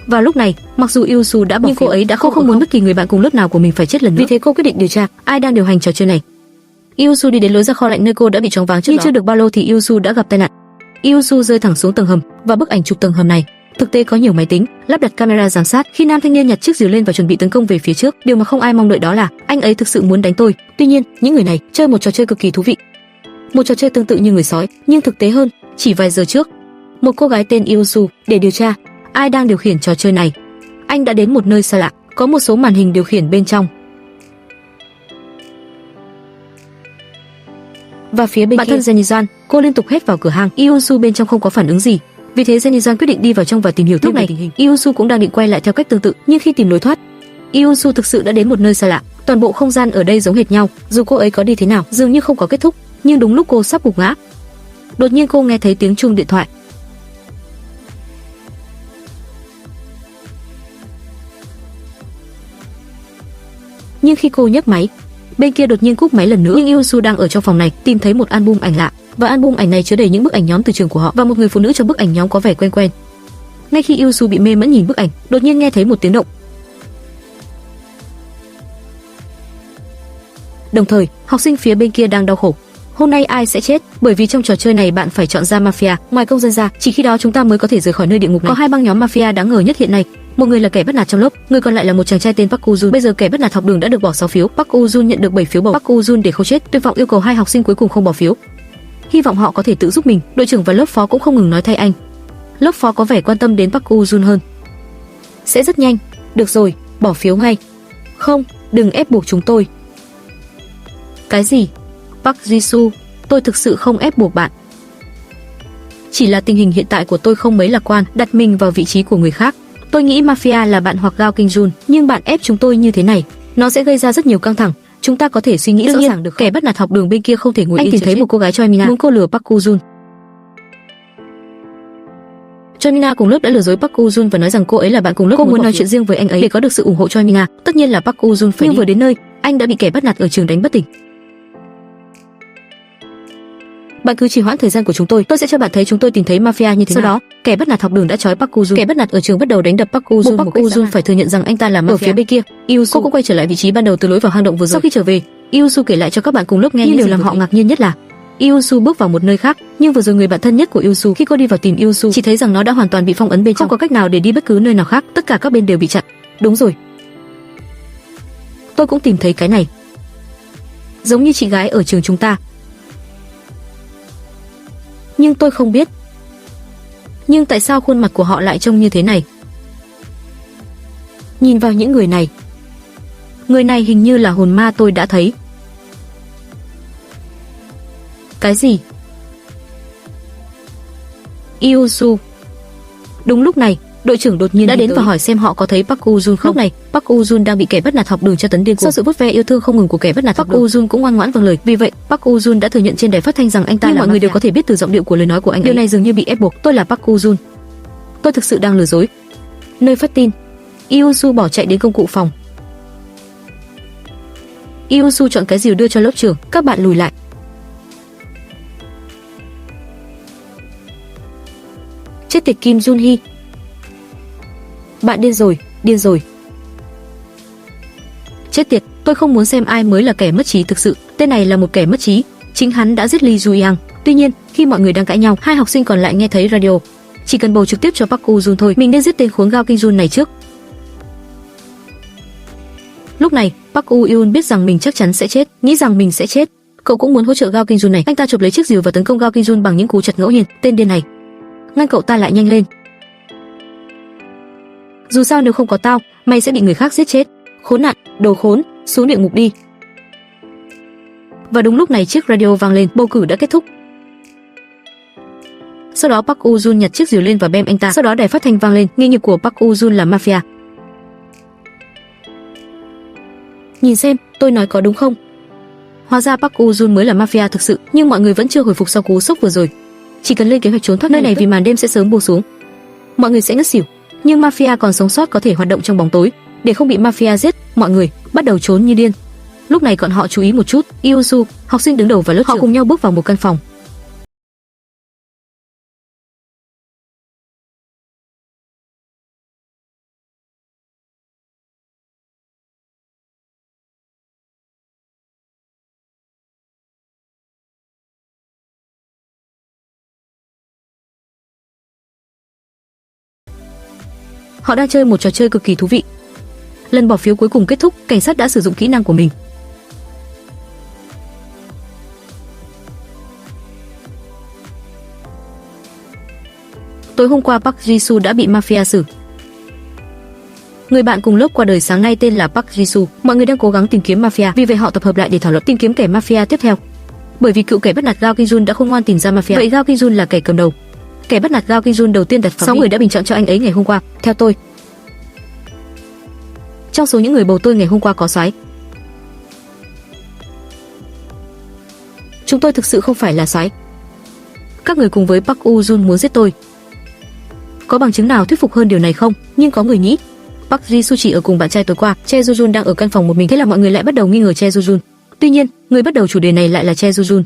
Vào lúc này, mặc dù Yoo-su đã bỏ phiếu, nhưng cô ấy đã không muốn bất kỳ người bạn cùng lớp nào của mình phải chết lần nữa. Vì thế cô quyết định điều tra ai đang điều hành trò chơi này. Yoo-su đi đến lối ra kho lạnh nơi cô đã bị choáng váng trước đó. Nhưng chưa được bao lâu thì Yoo-su đã gặp tai nạn. Yoo-su rơi thẳng xuống tầng hầm, và bức ảnh chụp tầng hầm này thực tế có nhiều máy tính lắp đặt camera giám sát. Khi nam thanh niên nhặt chiếc rìu lên và chuẩn bị tấn công về phía trước, điều mà không ai mong đợi đó là anh ấy thực sự muốn đánh tôi. Tuy nhiên, những người này chơi một trò chơi cực kỳ thú vị, một trò chơi tương tự như người sói, nhưng thực tế hơn. Chỉ vài giờ trước, một cô gái tên Yoo-su để điều tra ai đang điều khiển trò chơi này. Anh đã đến một nơi xa lạ, có một số màn hình điều khiển bên trong. Và phía bên bạn thân Jenny, cô liên tục hét vào cửa hàng. Yoo-su bên trong không có phản ứng gì. Vì thế Jenny quyết định đi vào trong và tìm hiểu thêm về tình hình. Yoo-su cũng đang định quay lại theo cách tương tự, nhưng khi tìm lối thoát, Yoo-su thực sự đã đến một nơi xa lạ. Toàn bộ không gian ở đây giống hệt nhau, dù cô ấy có đi thế nào, dường như không có kết thúc. Nhưng đúng lúc cô sắp gục ngã, đột nhiên cô nghe thấy tiếng chuông điện thoại. Nhưng khi cô nhấc máy, bên kia đột nhiên cúp máy lần nữa. Nhưng Yusu đang ở trong phòng này, tìm thấy một album ảnh lạ, và album ảnh này chứa đầy những bức ảnh nhóm từ trường của họ và một người phụ nữ trong bức ảnh nhóm có vẻ quen quen. Ngay khi Yusu bị mê mẩn nhìn bức ảnh, đột nhiên nghe thấy một tiếng động. Đồng thời, học sinh phía bên kia đang đau khổ. Hôm nay ai sẽ chết? Bởi vì trong trò chơi này bạn phải chọn ra mafia, ngoài công dân ra, chỉ khi đó chúng ta mới có thể rời khỏi nơi địa ngục này. Có hai băng nhóm mafia đáng ngờ nhất hiện nay. Một người là kẻ bắt nạt trong lớp, người còn lại là một chàng trai tên Park Woo-jun. Bây giờ kẻ bắt nạt học đường đã được bỏ 6 phiếu, Park Woo-jun nhận được 7 phiếu bầu. Park Woo-jun để không chết, tuyệt vọng yêu cầu hai học sinh cuối cùng không bỏ phiếu. Hy vọng họ có thể tự giúp mình. Đội trưởng và lớp phó cũng không ngừng nói thay anh. Lớp phó có vẻ quan tâm đến Park Woo-jun hơn. Sẽ rất nhanh. Được rồi, bỏ phiếu ngay. Không, đừng ép buộc chúng tôi. Cái gì? Park Jisoo, tôi thực sự không ép buộc bạn. Chỉ là tình hình hiện tại của tôi không mấy lạc quan, đặt mình vào vị trí của người khác. Tôi nghĩ mafia là bạn hoặc Gao Kinh-jun, nhưng bạn ép chúng tôi như thế này, nó sẽ gây ra rất nhiều căng thẳng. Chúng ta có thể suy nghĩ rõ ràng được không? Kẻ bắt nạt học đường bên kia không thể ngồi yên. Anh tìm thấy một cô gái Choi Mina, muốn cô lừa Park Woo-jun. Choi Mina cùng lớp đã lừa dối Park Woo-jun và nói rằng cô ấy là bạn cùng lớp. Cô muốn nói chuyện riêng với anh ấy để có được sự ủng hộ Choi Mina. Tất nhiên là Park Woo-jun phải. Nhưng vừa đến nơi, anh đã bị kẻ bắt nạt ở trường đánh bất tỉnh. Bạn cứ trì hoãn thời gian của chúng tôi sẽ cho bạn thấy chúng tôi tìm thấy mafia như thế nào. Sau đó, kẻ bắt nạt học đường đã trói Park Woo-jun. Kẻ bắt nạt ở trường bắt đầu đánh đập Park Woo-jun. Park Woo-jun phải thừa nhận rằng anh ta là mafia. Ở phía bên kia, Yusu cũng quay trở lại vị trí ban đầu từ lối vào hang động vừa rồi. Sau khi trở về, Yusu kể lại cho các bạn cùng lớp nghe, nhưng điều làm họ ngạc nhiên nhất là Yusu bước vào một nơi khác, nhưng vừa rồi người bạn thân nhất của Yusu, khi cô đi vào tìm Yusu, chỉ thấy rằng nó đã hoàn toàn bị phong ấn bên trong, không có cách nào để đi bất cứ nơi nào khác, tất cả các bên đều bị chặn. Đúng rồi. Tôi cũng tìm thấy cái này. Giống như chị gái ở trường chúng ta. Nhưng tôi không biết. Nhưng tại sao khuôn mặt của họ lại trông như thế này? Nhìn vào những người này. Người này hình như là hồn ma tôi đã thấy. Cái gì? Yusu. Đúng lúc này, đội trưởng đột nhiên đã đến và hỏi xem họ có thấy Park Woo-jun không. Lúc này, Park Woo-jun đang bị kẻ bắt nạt học đường tra tấn điên cuồng. Sau sự vuốt ve yêu thương không ngừng của kẻ bắt nạt, Park Woo-jun cũng ngoan ngoãn vâng lời. Vì vậy, Park Woo-jun đã thừa nhận trên đài phát thanh rằng anh ta là mọi người đều có thể biết từ giọng điệu của lời nói của anh ấy. Điều này dường như bị ép buộc. Tôi là Park Woo-jun. Tôi thực sự đang lừa dối. Nơi phát tin, Yusu bỏ chạy đến công cụ phòng. Yusu chọn cái rìu đưa cho lớp trưởng. Các bạn lùi lại. Chết tiệt Kim Jun Hee. Bạn điên rồi, điên rồi. Chết tiệt, tôi không muốn xem ai mới là kẻ mất trí thực sự. Tên này là một kẻ mất trí. Chính hắn đã giết Lee Ju-yang. Tuy nhiên, khi mọi người đang cãi nhau, hai học sinh còn lại nghe thấy radio. Chỉ cần bầu trực tiếp cho Park Woo-jun thôi. Mình nên giết tên khốn Gao Kinh-jun này trước. Lúc này, Park Woo-jun biết rằng mình chắc chắn sẽ chết, nghĩ rằng mình sẽ chết. Cậu cũng muốn hỗ trợ Gao Kinh-jun này. Anh ta chụp lấy chiếc rìu và tấn công Gao Kinh-jun bằng những cú chặt ngẫu nhiên. Tên điên này, ngăn cậu ta lại nhanh lên. Dù sao nếu không có tao, mày sẽ bị người khác giết chết. Khốn nạn, đồ khốn, xuống địa ngục đi. Và đúng lúc này chiếc radio vang lên, bầu cử đã kết thúc. Sau đó Park Woo-jun nhặt chiếc rìu lên và bem anh ta. Sau đó đài phát thanh vang lên, nghề nghiệp của Park Woo-jun là mafia. Nhìn xem, tôi nói có đúng không? Hóa ra Park Woo-jun mới là mafia thực sự, nhưng mọi người vẫn chưa hồi phục sau cú sốc vừa rồi. Chỉ cần lên kế hoạch trốn thoát nơi này vì màn đêm sẽ sớm buông xuống. Mọi người sẽ ngất xỉu. Nhưng mafia còn sống sót có thể hoạt động trong bóng tối. Để không bị mafia giết, mọi người bắt đầu trốn như điên. Lúc này bọn họ chú ý một chút. Yusu, học sinh đứng đầu và lớp trưởng, họ cùng nhau bước vào một căn phòng. Họ đang chơi một trò chơi cực kỳ thú vị. Lần bỏ phiếu cuối cùng kết thúc, cảnh sát đã sử dụng kỹ năng của mình. Tối hôm qua Park Jisoo đã bị mafia xử. Người bạn cùng lớp qua đời sáng nay tên là Park Jisoo. Mọi người đang cố gắng tìm kiếm mafia, vì vậy họ tập hợp lại để thảo luận tìm kiếm kẻ mafia tiếp theo. Bởi vì cựu kẻ bắt nạt Gao Kinh-jun đã khôn ngoan tìm ra mafia, vậy Gao Kinh-jun là kẻ cầm đầu. Kẻ bắt nạt Gao Kinh-jun đầu tiên đặt 6 người đã bình chọn cho anh ấy ngày hôm qua. Theo tôi, trong số những người bầu tôi ngày hôm qua có soái. Chúng tôi thực sự không phải là soái. Các người cùng với Park Woo-jun muốn giết tôi. Có bằng chứng nào thuyết phục hơn điều này không? Nhưng có người nghĩ Park Ji-soo chỉ ở cùng bạn trai tối qua, Che Joo-jun đang ở căn phòng một mình, thế là mọi người lại bắt đầu nghi ngờ Che Joo-jun. Tuy nhiên, người bắt đầu chủ đề này lại là Che Joo-jun.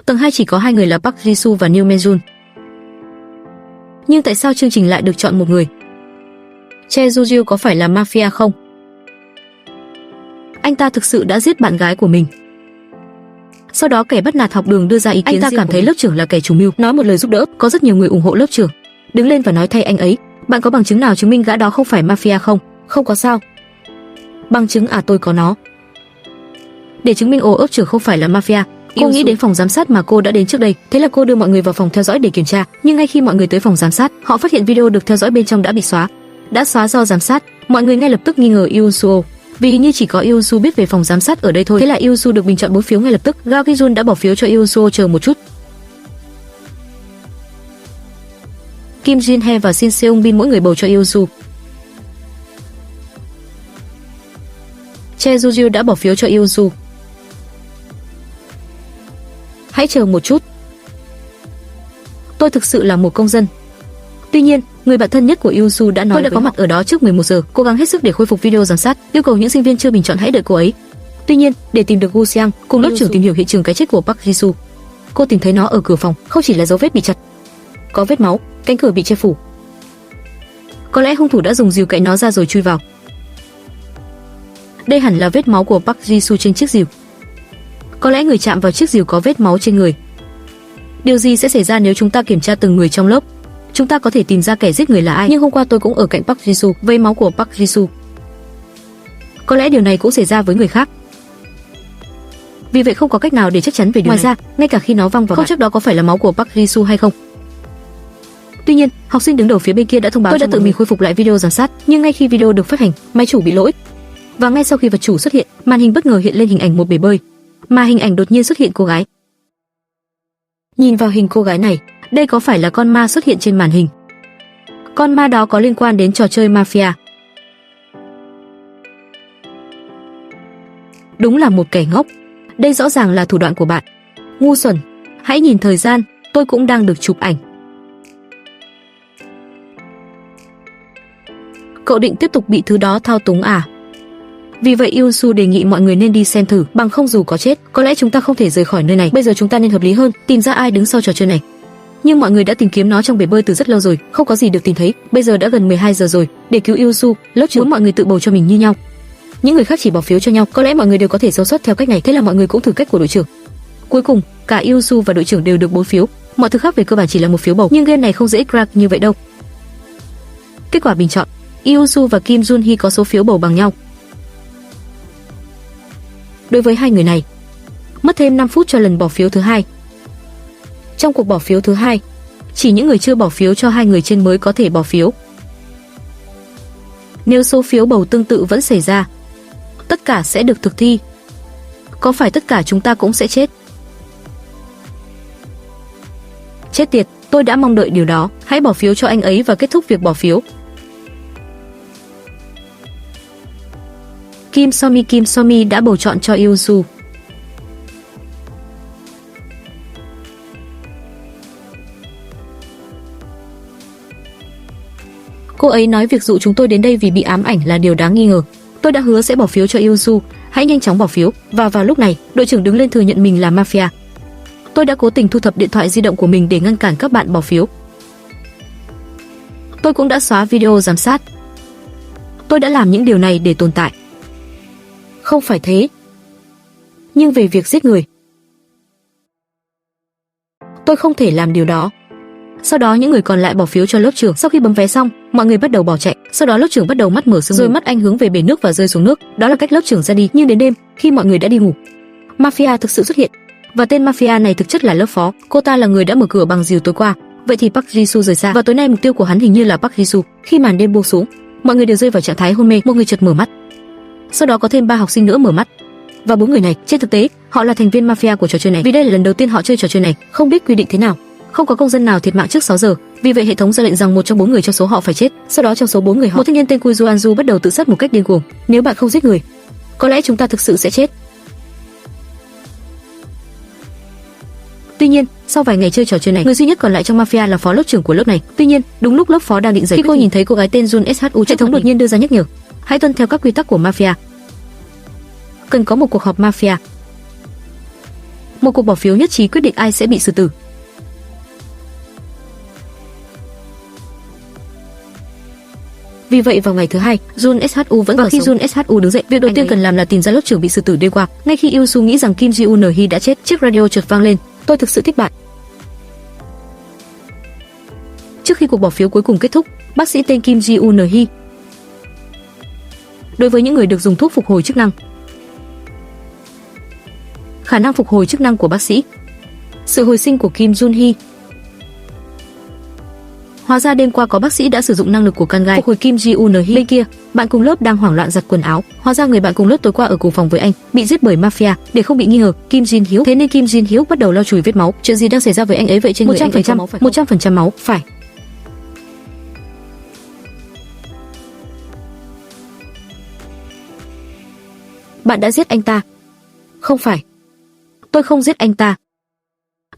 Tầng 2 chỉ có hai người là Park Ji-soo và New Mejun. Nhưng tại sao chương trình lại được chọn một người? Che Joo-jun có phải là mafia không? Anh ta thực sự đã giết bạn gái của mình. Sau đó kẻ bắt nạt học đường đưa ra ý kiến, anh ta cảm thấy lớp trưởng là kẻ chủ mưu, nói một lời giúp đỡ, có rất nhiều người ủng hộ lớp trưởng. Đứng lên và nói thay anh ấy, bạn có bằng chứng nào chứng minh gã đó không phải mafia không? Không có sao. Bằng chứng à, tôi có nó. Để chứng minh lớp trưởng không phải là mafia, cô nghĩ đến phòng giám sát mà cô đã đến trước đây, thế là cô đưa mọi người vào phòng theo dõi để kiểm tra, nhưng ngay khi mọi người tới phòng giám sát, họ phát hiện video được theo dõi bên trong đã bị xóa. Đã xóa do giám sát, mọi người ngay lập tức nghi ngờ Yoon-soo. Vì hình như chỉ có Yoon-soo biết về phòng giám sát ở đây thôi, thế là Yoon-soo được bình chọn 4 phiếu ngay lập tức. Gao Ki-jun đã bỏ phiếu cho Yoon-soo. Chờ một chút. Kim Jin-hye và Shin Seung-bin mỗi người bầu cho Yoon-soo. Che Joo-jun đã bỏ phiếu cho Yoon-soo. Hãy chờ một chút. Tôi thực sự là một công dân. Tuy nhiên, người bạn thân nhất của Yoon-soo đã nói tôi đã có mặt ở đó trước 11 giờ, cố gắng hết sức để khôi phục video giám sát, yêu cầu những sinh viên chưa bình chọn hãy đợi cô ấy. Tuy nhiên, để tìm được Gu Xiang, cùng lớp trưởng tìm hiểu hiện trường cái chết của Park Ji-soo. Cô tìm thấy nó ở cửa phòng, không chỉ là dấu vết bị chặt, có vết máu, cánh cửa bị che phủ. Có lẽ hung thủ đã dùng rìu cạy nó ra rồi chui vào. Đây hẳn là vết máu của Park Ji-soo trên chiếc rìu. Có lẽ người chạm vào chiếc rìu có vết máu trên người. Điều gì sẽ xảy ra nếu chúng ta kiểm tra từng người trong lớp? Chúng ta có thể tìm ra kẻ giết người là ai. Nhưng hôm qua tôi cũng ở cạnh Park Ji-soo, vây máu của Park Ji-soo. Có lẽ điều này cũng xảy ra với người khác. Vì vậy không có cách nào để chắc chắn về điều này. Ngoài ra, ngay cả khi nó văng vào không chắc đó có phải là máu của Park Ji-soo hay không. Tuy nhiên, học sinh đứng đầu phía bên kia đã thông báo tôi đã tự mình khôi phục lại video giám sát, nhưng ngay khi video được phát hành, máy chủ bị lỗi. Và ngay sau khi vật chủ xuất hiện, màn hình bất ngờ hiện lên hình ảnh một bể bơi, mà hình ảnh đột nhiên xuất hiện cô gái. Nhìn vào hình cô gái này, đây có phải là con ma xuất hiện trên màn hình? Con ma đó có liên quan đến trò chơi mafia. Đúng là một kẻ ngốc. Đây rõ ràng là thủ đoạn của bạn. Ngu xuẩn. Hãy nhìn thời gian, tôi cũng đang được chụp ảnh. Cậu định tiếp tục bị thứ đó thao túng à? Vì vậy Yoon-soo đề nghị mọi người nên đi xem thử, bằng không dù có chết, có lẽ chúng ta không thể rời khỏi nơi này. Bây giờ chúng ta nên hợp lý hơn, tìm ra ai đứng sau trò chơi này. Nhưng mọi người đã tìm kiếm nó trong bể bơi từ rất lâu rồi, không có gì được tìm thấy. Bây giờ đã gần 12 giờ rồi. Để cứu Yoon-soo, lớp trưởng muốn mọi người tự bầu cho mình như nhau. Những người khác chỉ bỏ phiếu cho nhau. Có lẽ mọi người đều có thể sống sót theo cách này, thế là mọi người cũng thử cách của đội trưởng. Cuối cùng, cả Yoon-soo và đội trưởng đều được 4 phiếu. Mọi thứ khác về cơ bản chỉ là một phiếu bầu, nhưng game này không dễ crack như vậy đâu. Kết quả bình chọn: Yoon-soo và Kim Jun-hee có số phiếu bầu bằng nhau. Đối với hai người này, mất thêm 5 phút cho lần bỏ phiếu thứ hai. Trong cuộc bỏ phiếu thứ hai, chỉ những người chưa bỏ phiếu cho hai người trên mới có thể bỏ phiếu. Nếu số phiếu bầu tương tự vẫn xảy ra, tất cả sẽ được thực thi. Có phải tất cả chúng ta cũng sẽ chết? Chết tiệt, tôi đã mong đợi điều đó. Hãy bỏ phiếu cho anh ấy và kết thúc việc bỏ phiếu. Kim So-mi đã bầu chọn cho Yoon-soo. Cô ấy nói việc dụ chúng tôi đến đây vì bị ám ảnh là điều đáng nghi ngờ. Tôi đã hứa sẽ bỏ phiếu cho Yoon-soo, hãy nhanh chóng bỏ phiếu. Và vào lúc này, đội trưởng đứng lên thừa nhận mình là mafia. Tôi đã cố tình thu thập điện thoại di động của mình để ngăn cản các bạn bỏ phiếu. Tôi cũng đã xóa video giám sát. Tôi đã làm những điều này để tồn tại. Không phải thế. Nhưng về việc giết người, tôi không thể làm điều đó. Sau đó những người còn lại bỏ phiếu cho lớp trưởng. Sau khi bấm vé xong, mọi người bắt đầu bỏ chạy. Sau đó lớp trưởng bắt đầu mắt mở sương, rồi mắt anh hướng về bể nước và rơi xuống nước. Đó là cách lớp trưởng ra đi. Nhưng đến đêm, khi mọi người đã đi ngủ, mafia thực sự xuất hiện. Và tên mafia này thực chất là lớp phó. Cô ta là người đã mở cửa bằng rìu tối qua. Vậy thì Park Ji-soo rời xa, và tối nay mục tiêu của hắn hình như là Park Ji-soo. Khi màn đêm buông xuống, mọi người đều rơi vào trạng thái hôn mê. Một người chợt mở mắt. Sau đó có thêm 3 học sinh nữa mở mắt. Và 4 người này, trên thực tế, họ là thành viên mafia của trò chơi này. Vì đây là lần đầu tiên họ chơi trò chơi này, không biết quy định thế nào. Không có công dân nào thiệt mạng trước 6 giờ. Vì vậy hệ thống ra lệnh rằng một trong 4 người trong số họ phải chết. Sau đó trong số 4 người họ, một thanh niên tên Kyu Anju bắt đầu tự sát một cách điên cuồng. Nếu bạn không giết người, có lẽ chúng ta thực sự sẽ chết. Tuy nhiên, sau vài ngày chơi trò chơi này, người duy nhất còn lại trong mafia là phó lớp trưởng của lớp này. Tuy nhiên, đúng lúc lớp phó đang định dậy, khi cô nhìn thấy cô gái tên Jun SHU, hệ thống đột nhiên đưa ra nhắc nhở: hãy tuân theo các quy tắc của mafia. Cần có một cuộc họp mafia. Một cuộc bỏ phiếu nhất trí quyết định ai sẽ bị xử tử. Vì vậy vào ngày thứ hai, Jun SHU vẫn còn khi Jun SHU đứng dậy, việc đầu tiên cần làm là tìm ra lớp trưởng bị xử tử đêm qua. Ngay khi Yoo Su nghĩ rằng Kim Ji Eun Hee đã chết, chiếc radio chợt vang lên: tôi thực sự thích bạn. Trước khi cuộc bỏ phiếu cuối cùng kết thúc, bác sĩ tên Kim Ji Eun Hee. Đối với những người được dùng thuốc phục hồi chức năng, khả năng phục hồi chức năng của bác sĩ, sự hồi sinh của Kim Jun Hee. Hóa ra đêm qua có bác sĩ đã sử dụng năng lực của can gai phục hồi Kim Ji Eun Hee. Bên kia, bạn cùng lớp đang hoảng loạn giặt quần áo. Hóa ra người bạn cùng lớp tối qua ở cùng phòng với anh bị giết bởi mafia. Để không bị nghi ngờ Kim Jin Hyuk, thế nên Kim Jin Hyuk bắt đầu lau chùi vết máu. Chuyện gì đang xảy ra với anh ấy vậy? Trên người anh ấy có máu phải không? 100% máu, phải. Bạn đã giết anh ta? Không phải. Tôi không giết anh ta.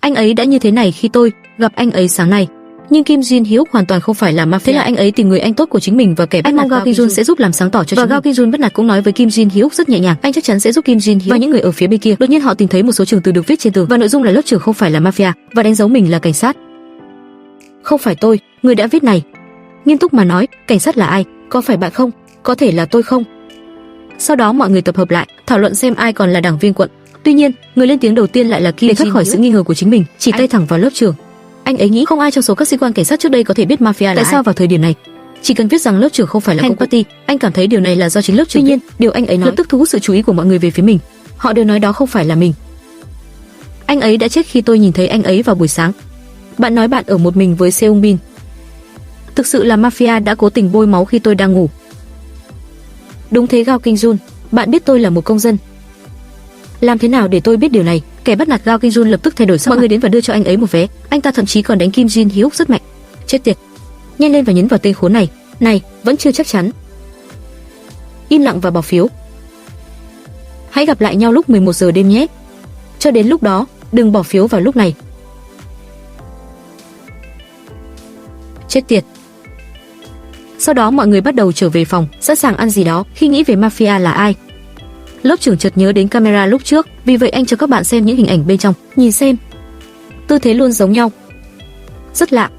Anh ấy đã như thế này khi tôi gặp anh ấy sáng nay. Nhưng Kim Jin Hyuk hoàn toàn không phải là mafia. Thế là anh ấy tìm người anh tốt của chính mình và kẻ bắt nạt Gao Ki-jun sẽ giúp làm sáng tỏ cho. Và Gao Ki-jun bắt nạt cũng nói với Kim Jin Hyuk rất nhẹ nhàng, anh chắc chắn sẽ giúp Kim Jin Hyuk và những người ở phía bên kia. Đột nhiên họ tìm thấy một số trường từ được viết trên tường và nội dung là lớp trưởng không phải là mafia và đánh dấu mình là cảnh sát. Không phải tôi, người đã viết này. Nghiêm túc mà nói, cảnh sát là ai? Có phải bạn không? Có thể là tôi không? Sau đó mọi người tập hợp lại, thảo luận xem ai còn là đảng viên quận. Tuy nhiên, người lên tiếng đầu tiên lại là Kim Jin Hyuk. Để thoát khỏi sự nghi ngờ của chính mình, chỉ tay thẳng vào lớp trưởng. Anh ấy nghĩ không ai trong số các sĩ quan cảnh sát trước đây có thể biết mafia là tại sao vào thời điểm này. Chỉ cần viết rằng lớp trưởng không phải là công party, anh cảm thấy điều này là do chính lớp trưởng. Tuy nhiên, điều anh ấy nói lập tức thu hút sự chú ý của mọi người về phía mình. Họ đều nói đó không phải là mình. Anh ấy đã chết khi tôi nhìn thấy anh ấy vào buổi sáng. Bạn nói bạn ở một mình với Seung Bin. Thực sự là mafia đã cố tình bôi máu khi tôi đang ngủ. Đúng thế Gao Ki-jun, bạn biết tôi là một công dân. Làm thế nào để tôi biết điều này? Kẻ bắt nạt Gao Ki-jun lập tức thay đổi sắc mặt. Mọi người đến và đưa cho anh ấy một vé. Anh ta thậm chí còn đánh Kim Jin Hyuk rất mạnh. Chết tiệt! Nhanh lên và nhấn vào tên khốn này. Này, vẫn chưa chắc chắn. Im lặng và bỏ phiếu. Hãy gặp lại nhau lúc 11 giờ đêm nhé. Cho đến lúc đó, đừng bỏ phiếu vào lúc này. Chết tiệt! Sau đó mọi người bắt đầu trở về phòng, sẵn sàng ăn gì đó. Khi nghĩ về mafia là ai, lớp trưởng chợt nhớ đến camera lúc trước, vì vậy anh cho các bạn xem những hình ảnh bên trong. Nhìn xem, tư thế luôn giống nhau, rất lạ.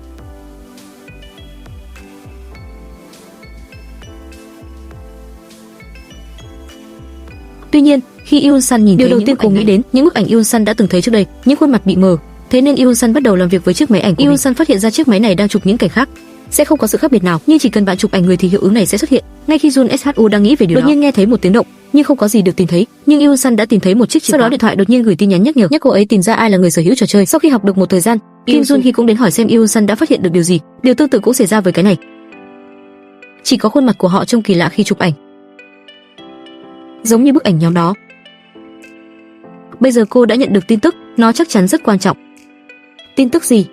Tuy nhiên, khi Yoon Sun nhìn thấy điều đầu tiên cô nghĩ đến những bức ảnh Yoon Sun đã từng thấy trước đây, những khuôn mặt bị mờ. Thế nên Yoon Sun bắt đầu làm việc với chiếc máy ảnh của mình. Yoon Sun phát hiện ra chiếc máy này đang chụp những cảnh khác. Sẽ không có sự khác biệt nào, nhưng chỉ cần bạn chụp ảnh người thì hiệu ứng này sẽ xuất hiện. Ngay khi Jun SHU đang nghĩ về điều đó, đột nhiên nghe thấy một tiếng động, nhưng không có gì được tìm thấy. Nhưng Yoon Sun đã tìm thấy một chiếc chìa khóa. Sau đó điện thoại đột nhiên gửi tin nhắn nhắc cô ấy tìm ra ai là người sở hữu trò chơi. Sau khi học được một thời gian, Kim Jun Hee cũng đến hỏi xem Yoon Sun đã phát hiện được điều gì. Điều tương tự cũng xảy ra với cái này. Chỉ có khuôn mặt của họ trông kỳ lạ khi chụp ảnh, giống như bức ảnh nhóm đó. Bây giờ cô đã nhận được tin tức, nó chắc chắn rất quan trọng. Tin tức gì?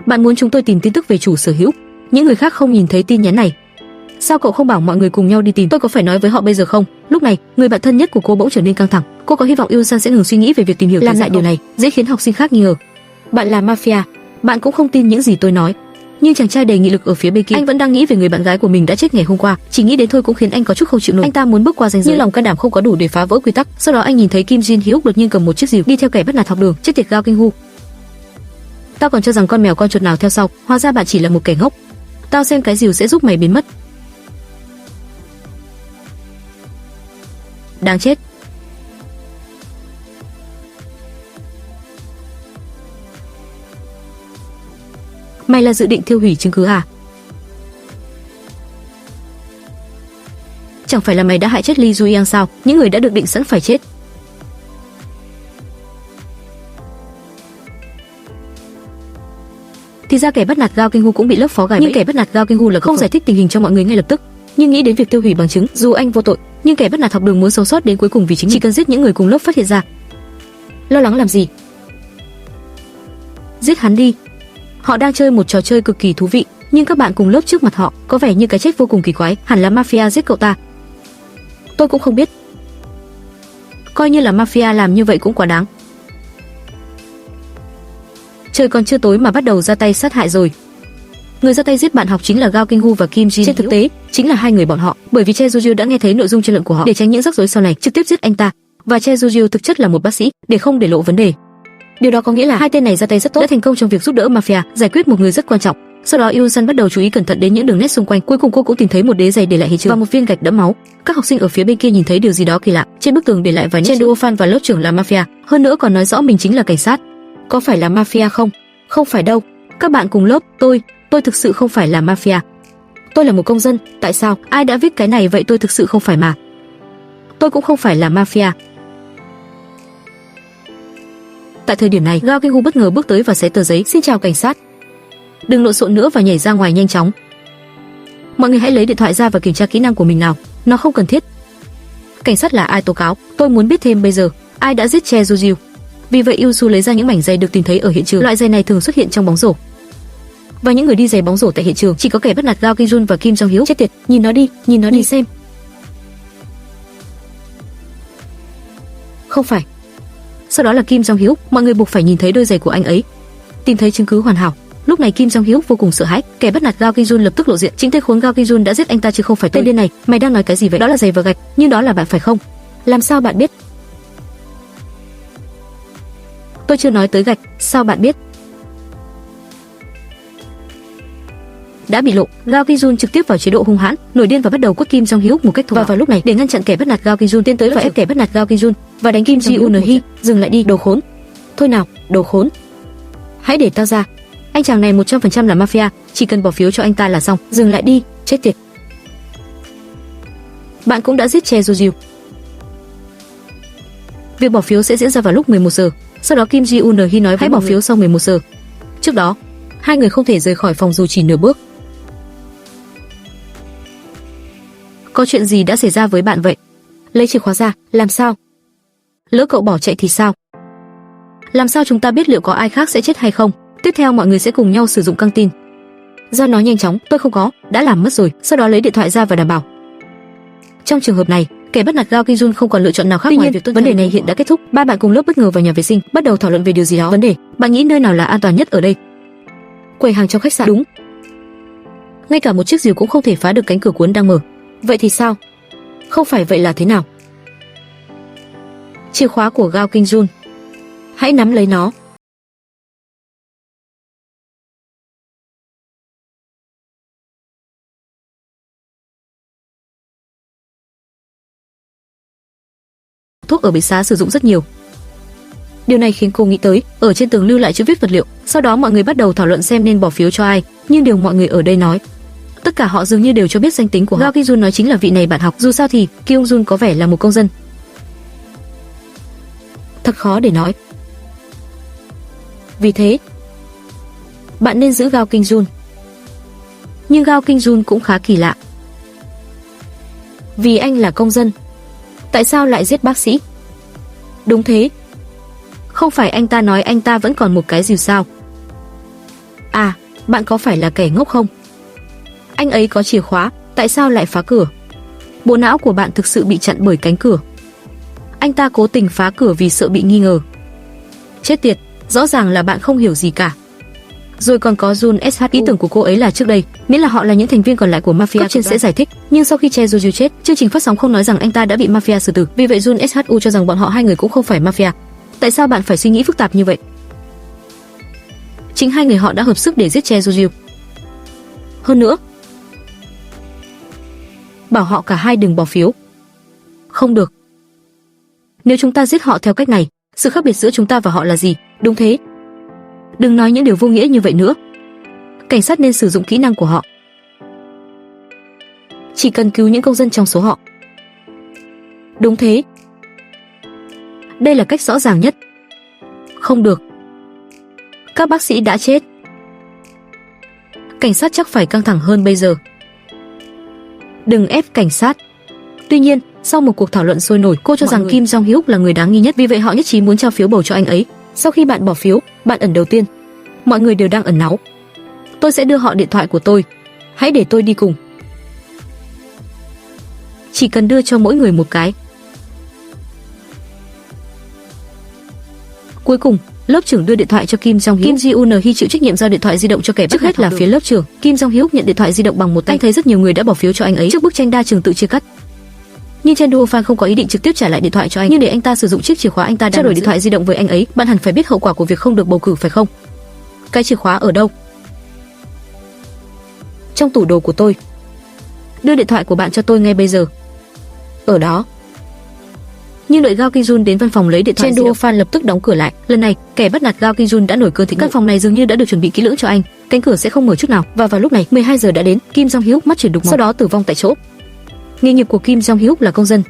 Bạn muốn chúng tôi tìm tin tức về chủ sở hữu? Những người khác không nhìn thấy tin nhắn này. Sao cậu không bảo mọi người cùng nhau đi tìm? Tôi có phải nói với họ bây giờ không? Lúc này, người bạn thân nhất của cô bỗng trở nên căng thẳng. Cô có hy vọng Yoon Sun sẽ ngừng suy nghĩ về việc tìm hiểu. Làm lại điều này dễ khiến học sinh khác nghi ngờ. Bạn là mafia, bạn cũng không tin những gì tôi nói. Nhưng chàng trai đầy nghị lực ở phía bên kia, anh vẫn đang nghĩ về người bạn gái của mình đã chết ngày hôm qua. Chỉ nghĩ đến thôi cũng khiến anh có chút không chịu nổi. Anh ta muốn bước qua ranh giới, nhưng lòng can đảm không có đủ để phá vỡ quy tắc. Sau đó anh nhìn thấy Kim Jin Hyuk đột nhiên cầm một chiếc rìu đi theo kẻ bắt nạt học đường. Chết tiệt Gao Kinh Hu! Tao còn cho rằng con mèo con chuột nào theo sau, hóa ra bạn chỉ là một kẻ ngốc. Tao xem cái rìu sẽ giúp mày biến mất. Đáng chết! Mày là dự định thiêu hủy chứng cứ à? Chẳng phải là mày đã hại chết Lee Ju-yang sao? Những người đã được định sẵn phải chết. Thì ra kẻ bắt nạt Gao Kinh Hu cũng bị lớp phó gài bẫy. Nhưng kẻ bắt nạt Gao Kinh Hu là không giải thích tình hình cho mọi người ngay lập tức. Nhưng nghĩ đến việc tiêu hủy bằng chứng, dù anh vô tội, nhưng kẻ bắt nạt học đường muốn sống sót đến cuối cùng vì chính mình. Chỉ cần giết những người cùng lớp phát hiện ra. Lo lắng làm gì? Giết hắn đi. Họ đang chơi một trò chơi cực kỳ thú vị, nhưng các bạn cùng lớp trước mặt họ có vẻ như cái chết vô cùng kỳ quái. Hẳn là mafia giết cậu ta. Tôi cũng không biết. Coi như là mafia làm như vậy cũng quá đáng. Trời còn chưa tối mà bắt đầu ra tay sát hại rồi. Người ra tay giết bạn học chính là Gao Kinh Hu và Kim Jin. Trên thực tế, chính là hai người bọn họ, bởi vì Che Juju đã nghe thấy nội dung tranh luận của họ để tránh những rắc rối sau này, trực tiếp giết anh ta. Và Che Juju thực chất là một bác sĩ, để không để lộ vấn đề. Điều đó có nghĩa là hai tên này ra tay rất tốt, đã thành công trong việc giúp đỡ mafia, giải quyết một người rất quan trọng. Sau đó Yoon Sun bắt đầu chú ý cẩn thận đến những đường nét xung quanh. Cuối cùng cô cũng tìm thấy một đế giày để lại hiện trường và một viên gạch đẫm máu. Các học sinh ở phía bên kia nhìn thấy điều gì đó kỳ lạ. Trên bức tường để lại vài nét. Chen Duo Fan và lớp trưởng là mafia, hơn nữa còn nói rõ mình chính là cảnh sát. Có phải là mafia không? Không phải đâu. Các bạn cùng lớp, tôi thực sự không phải là mafia. Tôi là một công dân. Tại sao? Ai đã viết cái này vậy? Tôi thực sự không phải mà. Tôi cũng không phải là mafia. Tại thời điểm này, Gao Kinh Hu bất ngờ bước tới và xé tờ giấy. Xin chào cảnh sát. Đừng lộn xộn nữa và nhảy ra ngoài nhanh chóng. Mọi người hãy lấy điện thoại ra và kiểm tra kỹ năng của mình nào. Nó không cần thiết. Cảnh sát là ai tố cáo? Tôi muốn biết thêm bây giờ. Ai đã giết Che Juju? Vì vậy Yusu lấy ra những mảnh giày được tìm thấy ở hiện trường. Loại giày này thường xuất hiện trong bóng rổ. Và những người đi giày bóng rổ tại hiện trường chỉ có kẻ bắt nạt Gao Kinh Jun và Kim Jong Hyuk. Chết tiệt, nhìn nó đi, nhìn xem. Không phải. Sau đó là Kim Jong Hyuk, mọi người buộc phải nhìn thấy đôi giày của anh ấy. Tìm thấy chứng cứ hoàn hảo. Lúc này Kim Jong Hyuk vô cùng sợ hãi, kẻ bắt nạt Gao Kinh Jun lập tức lộ diện. Chính tay khốn Gao Kinh Jun đã giết anh ta chứ không phải tôi. Tên điên này, mày đang nói cái gì vậy? Đó là giày và gạch, nhưng đó là bạn phải không? Làm sao bạn biết? Tôi chưa nói tới gạch, sao bạn biết? Đã bị lộ, Gao Kinh Jun trực tiếp vào chế độ hung hãn, nổi điên và bắt đầu quất Kim Jong Hyuk một cách thô bạo. Và vào lúc này, để ngăn chặn kẻ bắt nạt Gao Kinh Jun, tiến tới và ép kẻ bắt nạt Gao Kinh Jun và đánh Kim Ji Un Hee. Dừng lại đi, đồ khốn. Thôi nào, đồ khốn. Hãy để tao ra. Anh chàng này 100% là mafia, chỉ cần bỏ phiếu cho anh ta là xong. Dừng lại đi, chết tiệt. Bạn cũng đã giết Che Juju. Việc bỏ phiếu sẽ diễn ra vào lúc 11 giờ. Sau đó Kim Ji Un Hee nói hãy bỏ phiếu sau 11 giờ. Trước đó, hai người không thể rời khỏi phòng dù chỉ nửa bước. Có chuyện gì đã xảy ra với bạn vậy? Lấy chìa khóa ra, làm sao? Lỡ cậu bỏ chạy thì sao? Làm sao chúng ta biết liệu có ai khác sẽ chết hay không? Tiếp theo mọi người sẽ cùng nhau sử dụng căng tin. Giao nó nhanh chóng, tôi không có, đã làm mất rồi. Sau đó lấy điện thoại ra và đảm bảo. Trong trường hợp này, kẻ bắt nạt Gao Kinh Jun không còn lựa chọn nào khác. Tuy nhiên, vấn đề này hiện đã kết thúc. Ba bạn cùng lớp bất ngờ vào nhà vệ sinh, bắt đầu thảo luận về điều gì đó. Vấn đề, bạn nghĩ nơi nào là an toàn nhất ở đây? Quầy hàng trong khách sạn. Đúng. Ngay cả một chiếc rìu cũng không thể phá được cánh cửa cuốn đang mở. Vậy thì sao? Không phải vậy là thế nào? Chìa khóa của Gao Kinh Jun. Hãy nắm lấy nó. Thuốc ở bệnh xá sử dụng rất nhiều. Điều này khiến cô nghĩ tới, ở trên tường lưu lại chữ viết vật liệu. Sau đó mọi người bắt đầu thảo luận xem nên bỏ phiếu cho ai, nhưng điều mọi người ở đây nói, tất cả họ dường như đều cho biết danh tính của họ. Gao Ki-jun nói chính là vị này bạn học. Dù sao thì Kyung-jun có vẻ là một công dân. Thật khó để nói. Vì thế, bạn nên giữ Gao Kinh-jun. Nhưng Gao Kinh-jun cũng khá kỳ lạ. Vì anh là công dân, tại sao lại giết bác sĩ? Đúng thế. Không phải anh ta nói anh ta vẫn còn một cái rìu sao? À, bạn có phải là kẻ ngốc không? Anh ấy có chìa khóa, tại sao lại phá cửa? Bộ não của bạn thực sự bị chặn bởi cánh cửa. Anh ta cố tình phá cửa vì sợ bị nghi ngờ. Chết tiệt, rõ ràng là bạn không hiểu gì cả. Rồi còn có Jun SH. Ý tưởng của cô ấy là trước đây, miễn là họ là những thành viên còn lại của mafia, cấp trên sẽ giải thích. Nhưng sau khi Che Juju chết, chương trình phát sóng không nói rằng anh ta đã bị mafia xử tử. Vì vậy Jun SHU cho rằng bọn họ hai người cũng không phải mafia. Tại sao bạn phải suy nghĩ phức tạp như vậy? Chính hai người họ đã hợp sức để giết Che Juju. Hơn nữa, bảo họ cả hai đừng bỏ phiếu. Không được. Nếu chúng ta giết họ theo cách này, sự khác biệt giữa chúng ta và họ là gì? Đúng thế. Đừng nói những điều vô nghĩa như vậy nữa. Cảnh sát nên sử dụng kỹ năng của họ. Chỉ cần cứu những công dân trong số họ. Đúng thế. Đây là cách rõ ràng nhất. Không được. Các bác sĩ đã chết. Cảnh sát chắc phải căng thẳng hơn bây giờ. Đừng ép cảnh sát. Tuy nhiên, sau một cuộc thảo luận sôi nổi, cô cho rằng Kim Jong Hyuk là người đáng nghi nhất. Vì vậy họ nhất trí muốn trao phiếu bầu cho anh ấy. Sau khi bạn bỏ phiếu, bạn ẩn đầu tiên. Mọi người đều đang ẩn náu. Tôi sẽ đưa họ điện thoại của tôi. Hãy để tôi đi cùng. Chỉ cần đưa cho mỗi người một cái. Cuối cùng, Lớp trưởng đưa điện thoại cho Kim Jong Hyuk. Kim Ji-un Hee chịu trách nhiệm giao điện thoại di động cho kẻ bắt nạt là phía lớp trưởng. Kim Jong Hyuk nhận điện thoại di động bằng một tay. Anh thấy rất nhiều người đã bỏ phiếu cho anh ấy trước bức tranh đa trường tự chia cắt. Nhưng Chen Duofan không có ý định trực tiếp trả lại điện thoại cho anh, nhưng để anh ta sử dụng chiếc chìa khóa anh ta trao đổi điện thoại di động với anh ấy. Bạn hẳn phải biết hậu quả của việc không được bầu cử phải không? Cái chìa khóa ở đâu? Trong tủ đồ của tôi. Đưa điện thoại của bạn cho tôi ngay bây giờ. Ở đó. Nhưng đợi Gao Ki-jun đến văn phòng lấy điện thoại, Chen Duofan lập tức đóng cửa lại. Lần này, kẻ bắt nạt Gao Ki-jun đã nổi cơn thịnh nộ. Căn phòng này dường như đã được chuẩn bị kỹ lưỡng cho anh. Cánh cửa sẽ không mở chút nào. Và vào lúc này, 12 giờ đã đến. Kim Jong Hyuk mắt chuyển đục màu, sau đó tử vong tại chỗ. Nghề nghiệp của Kim Jong Hyuk là công dân.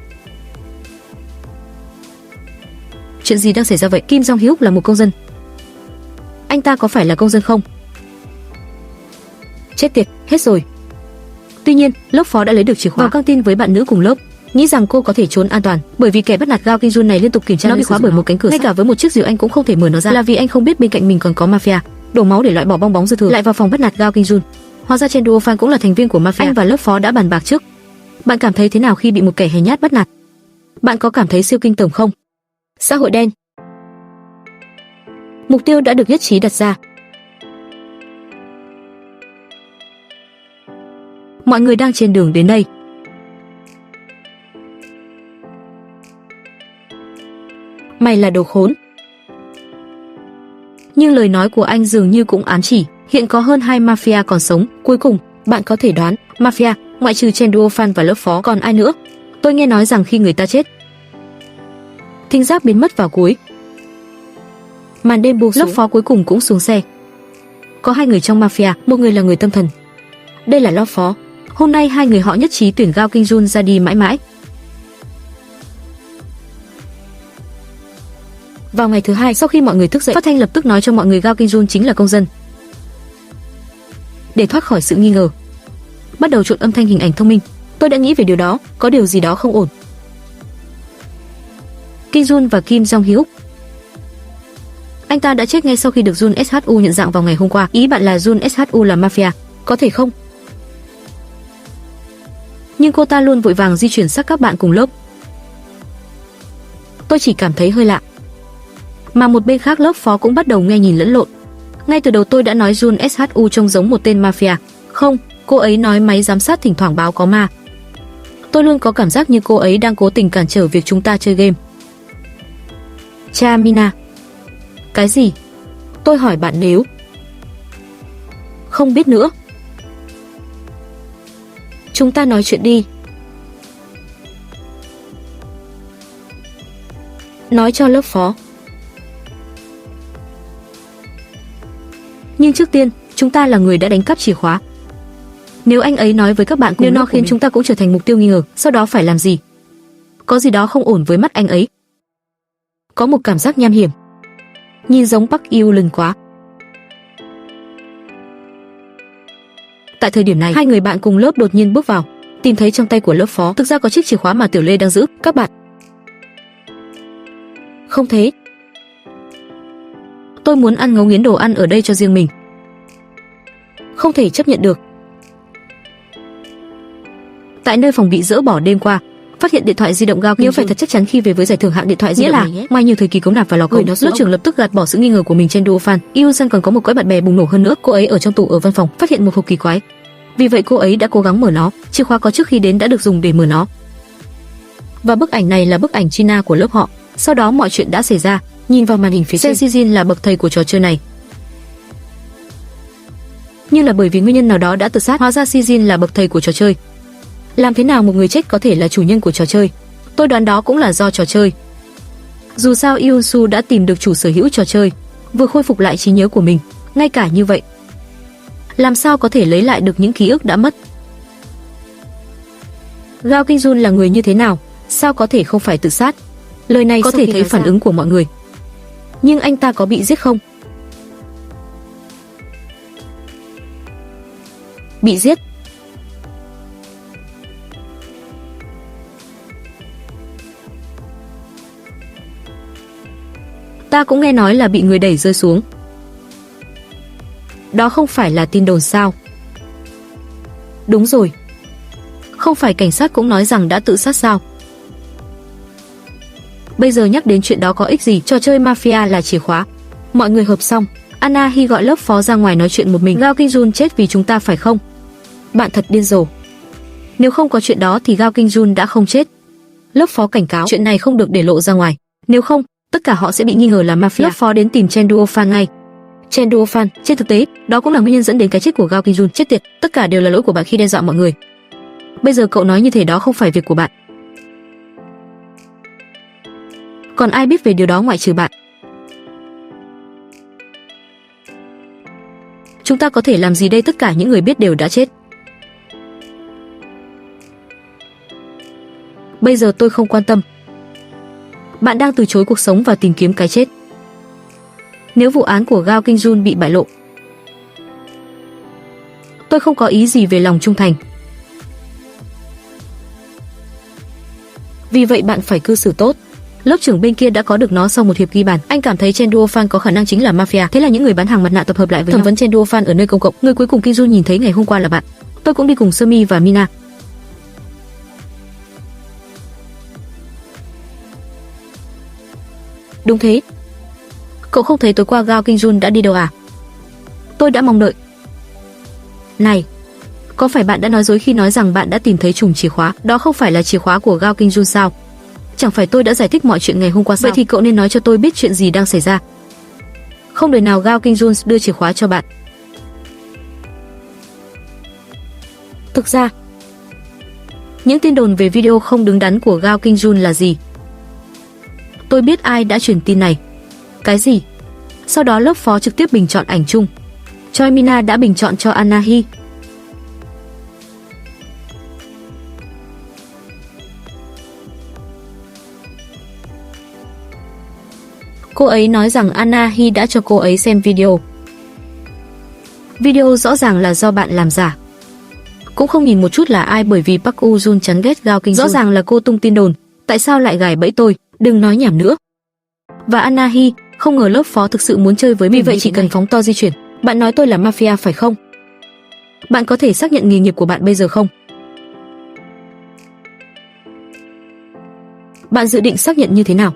Chuyện gì đang xảy ra vậy? Kim Jong Hyuk là một công dân. Anh ta có phải là công dân không? Chết tiệt, hết rồi. Tuy nhiên, lớp phó đã lấy được chìa khóa vào căng tin với bạn nữ cùng lớp, nghĩ rằng cô có thể trốn an toàn, bởi vì kẻ bắt nạt Gao Ki-jun này liên tục kiểm tra nó bị khóa bởi một cánh cửa. Ngay cả với một chiếc rìu anh cũng không thể mở nó ra, là vì anh không biết bên cạnh mình còn có mafia. Đổ máu để loại bỏ bong bóng dư thừa, lại vào phòng bắt nạt Gao Ki-jun. Hóa ra Chen Duofan cũng là thành viên của mafia. Anh và lớp phó đã bàn bạc trước. Bạn cảm thấy thế nào khi bị một kẻ hèn nhát bắt nạt? Bạn có cảm thấy siêu kinh tởm không? Xã hội đen. Mục tiêu đã được nhất trí đặt ra. Mọi người đang trên đường đến đây. Mày là đồ khốn. Nhưng lời nói của anh dường như cũng ám chỉ hiện có hơn 2 mafia còn sống. Cuối cùng, bạn có thể đoán, mafia, ngoại trừ Chen Duofan và lớp phó còn ai nữa? Tôi nghe nói rằng khi người ta chết, thính giác biến mất vào cuối. Màn đêm buông xuống, lớp phó cuối cùng cũng xuống xe. Có 2 người trong mafia, một người là người tâm thần. Đây là lớp phó. Hôm nay 2 người họ nhất trí tuyển Gao Ki-jun ra đi mãi mãi. Vào ngày thứ 2, sau khi mọi người thức dậy, phát thanh lập tức nói cho mọi người Gao Ki-jun chính là công dân. Để thoát khỏi sự nghi ngờ, bắt đầu trộn âm thanh hình ảnh thông minh. Tôi đã nghĩ về điều đó, có điều gì đó không ổn. Ki-jun và Kim Jong Hyuk. Anh ta đã chết ngay sau khi được Jun SHU nhận dạng vào ngày hôm qua. Ý bạn là Jun SHU là mafia, có thể không? Nhưng cô ta luôn vội vàng di chuyển xác các bạn cùng lớp. Tôi chỉ cảm thấy hơi lạ. Mà một bên khác lớp phó cũng bắt đầu nghe nhìn lẫn lộn. Ngay từ đầu tôi đã nói Jun SHU trông giống một tên mafia. Không, cô ấy nói máy giám sát thỉnh thoảng báo có ma. Tôi luôn có cảm giác như cô ấy đang cố tình cản trở việc chúng ta chơi game. Cha Mina. Cái gì? Tôi hỏi bạn nếu. Không biết nữa. Chúng ta nói chuyện đi. Nói cho lớp phó. Nhưng trước tiên, chúng ta là người đã đánh cắp chìa khóa. Nếu anh ấy nói với các bạn cùng nếu nó khiến chúng ta cũng trở thành mục tiêu nghi ngờ, sau đó phải làm gì? Có gì đó không ổn với mắt anh ấy. Có một cảm giác nham hiểm. Nhìn giống Park Eun quá. Tại thời điểm này, 2 người bạn cùng lớp đột nhiên bước vào, tìm thấy trong tay của lớp phó thực ra có chiếc chìa khóa mà Tiểu Lê đang giữ. Các bạn không thế. Tôi muốn ăn ngấu nghiến đồ ăn ở đây cho riêng mình. Không thể chấp nhận được. Tại nơi phòng bị dỡ bỏ đêm qua, phát hiện điện thoại di động Gao Ki-jun. Nếu phải thật chắc chắn khi về với giải thưởng hạng điện thoại di động này, ngoài nhiều thời kỳ cống nạp và lò cống, lớp trưởng lập tức gạt bỏ sự nghi ngờ của mình trên Duofan. Yoon-san còn có một cõi bạn bè bùng nổ hơn nữa. Cô ấy ở trong tủ ở văn phòng phát hiện một hộp kỳ quái. Vì vậy cô ấy đã cố gắng mở nó. Chìa khóa có trước khi đến đã được dùng để mở nó. Và bức ảnh này là bức ảnh China của lớp họ. Sau đó mọi chuyện đã xảy ra. Nhìn vào màn hình phía trên, Sejin là bậc thầy của trò chơi này. Nhưng là bởi vì nguyên nhân nào đó đã tự sát. Hóa ra Sejin là bậc thầy của trò chơi. Làm thế nào một người chết có thể là chủ nhân của trò chơi? Tôi đoán đó cũng là do trò chơi. Dù sao Yoon-su đã tìm được chủ sở hữu trò chơi, vừa khôi phục lại trí nhớ của mình. Ngay cả như vậy, làm sao có thể lấy lại được những ký ức đã mất? Gao Ki-jun là người như thế nào? Sao có thể không phải tự sát? Lời này có thể thấy phản ứng của mọi người. Nhưng anh ta có bị giết không? Bị giết. Ta cũng nghe nói là bị người đẩy rơi xuống. Đó không phải là tin đồn sao? Đúng rồi. Không phải cảnh sát cũng nói rằng đã tự sát sao? Bây giờ nhắc đến chuyện đó có ích gì? Trò chơi mafia là chìa khóa. Mọi người họp xong, Anahi gọi lớp phó ra ngoài nói chuyện một mình. Gao Kingjun chết vì chúng ta phải không? Bạn thật điên rồ. Nếu không có chuyện đó thì Gao Kingjun đã không chết. Lớp phó cảnh cáo chuyện này không được để lộ ra ngoài, nếu không, tất cả họ sẽ bị nghi ngờ là mafia. Lớp phó đến tìm Chen Duofan ngay. Chen Duofan, trên thực tế, đó cũng là nguyên nhân dẫn đến cái chết của Gao Kingjun. Chết tiệt, tất cả đều là lỗi của bạn khi đe dọa mọi người. Bây giờ cậu nói như thế đó không phải việc của bạn. Còn ai biết về điều đó ngoại trừ bạn? Chúng ta có thể làm gì đây? Tất cả những người biết đều đã chết. Bây giờ tôi không quan tâm. Bạn đang từ chối cuộc sống và tìm kiếm cái chết. Nếu vụ án của Gao Kingjun bị bại lộ, tôi không có ý gì về lòng trung thành. Vì vậy bạn phải cư xử tốt. Lớp trưởng bên kia đã có được nó sau một hiệp ghi bàn. Anh cảm thấy Chen Duofan có khả năng chính là mafia. Thế là những người bán hàng mặt nạ tập hợp lại với thẩm vấn Chen Duofan ở nơi công cộng. Người cuối cùng Kingjun nhìn thấy ngày hôm qua là bạn. Tôi cũng đi cùng Semi và Mina. Đúng thế. Cậu không thấy tối qua Gao Kingjun đã đi đâu à? Tôi đã mong đợi. Này, có phải bạn đã nói dối khi nói rằng bạn đã tìm thấy chùm chìa khóa? Đó không phải là chìa khóa của Gao Kingjun sao? Chẳng phải tôi đã giải thích mọi chuyện ngày hôm qua sao? Vậy thì cậu nên nói cho tôi biết chuyện gì đang xảy ra. Không đời nào Gao Kingjun đưa chìa khóa cho bạn. Thực ra, những tin đồn về video không đứng đắn của Gao Kingjun là gì? Tôi biết ai đã truyền tin này. Cái gì? Sau đó lớp phó trực tiếp bình chọn ảnh chung. Choi Mina đã bình chọn cho Anahi. Cô ấy nói rằng Anahi đã cho cô ấy xem video. Video rõ ràng là do bạn làm giả. Cũng không nhìn một chút là ai bởi vì Park Woo-jun chán ghét Gao Kingjun. Rõ ràng là cô tung tin đồn. Tại sao lại gài bẫy tôi? Đừng nói nhảm nữa. Và Anahi, không ngờ lớp phó thực sự muốn chơi với mình. Vì vậy chỉ cần phóng to di chuyển. Bạn nói tôi là mafia phải không? Bạn có thể xác nhận nghề nghiệp của bạn bây giờ không? Bạn dự định xác nhận như thế nào?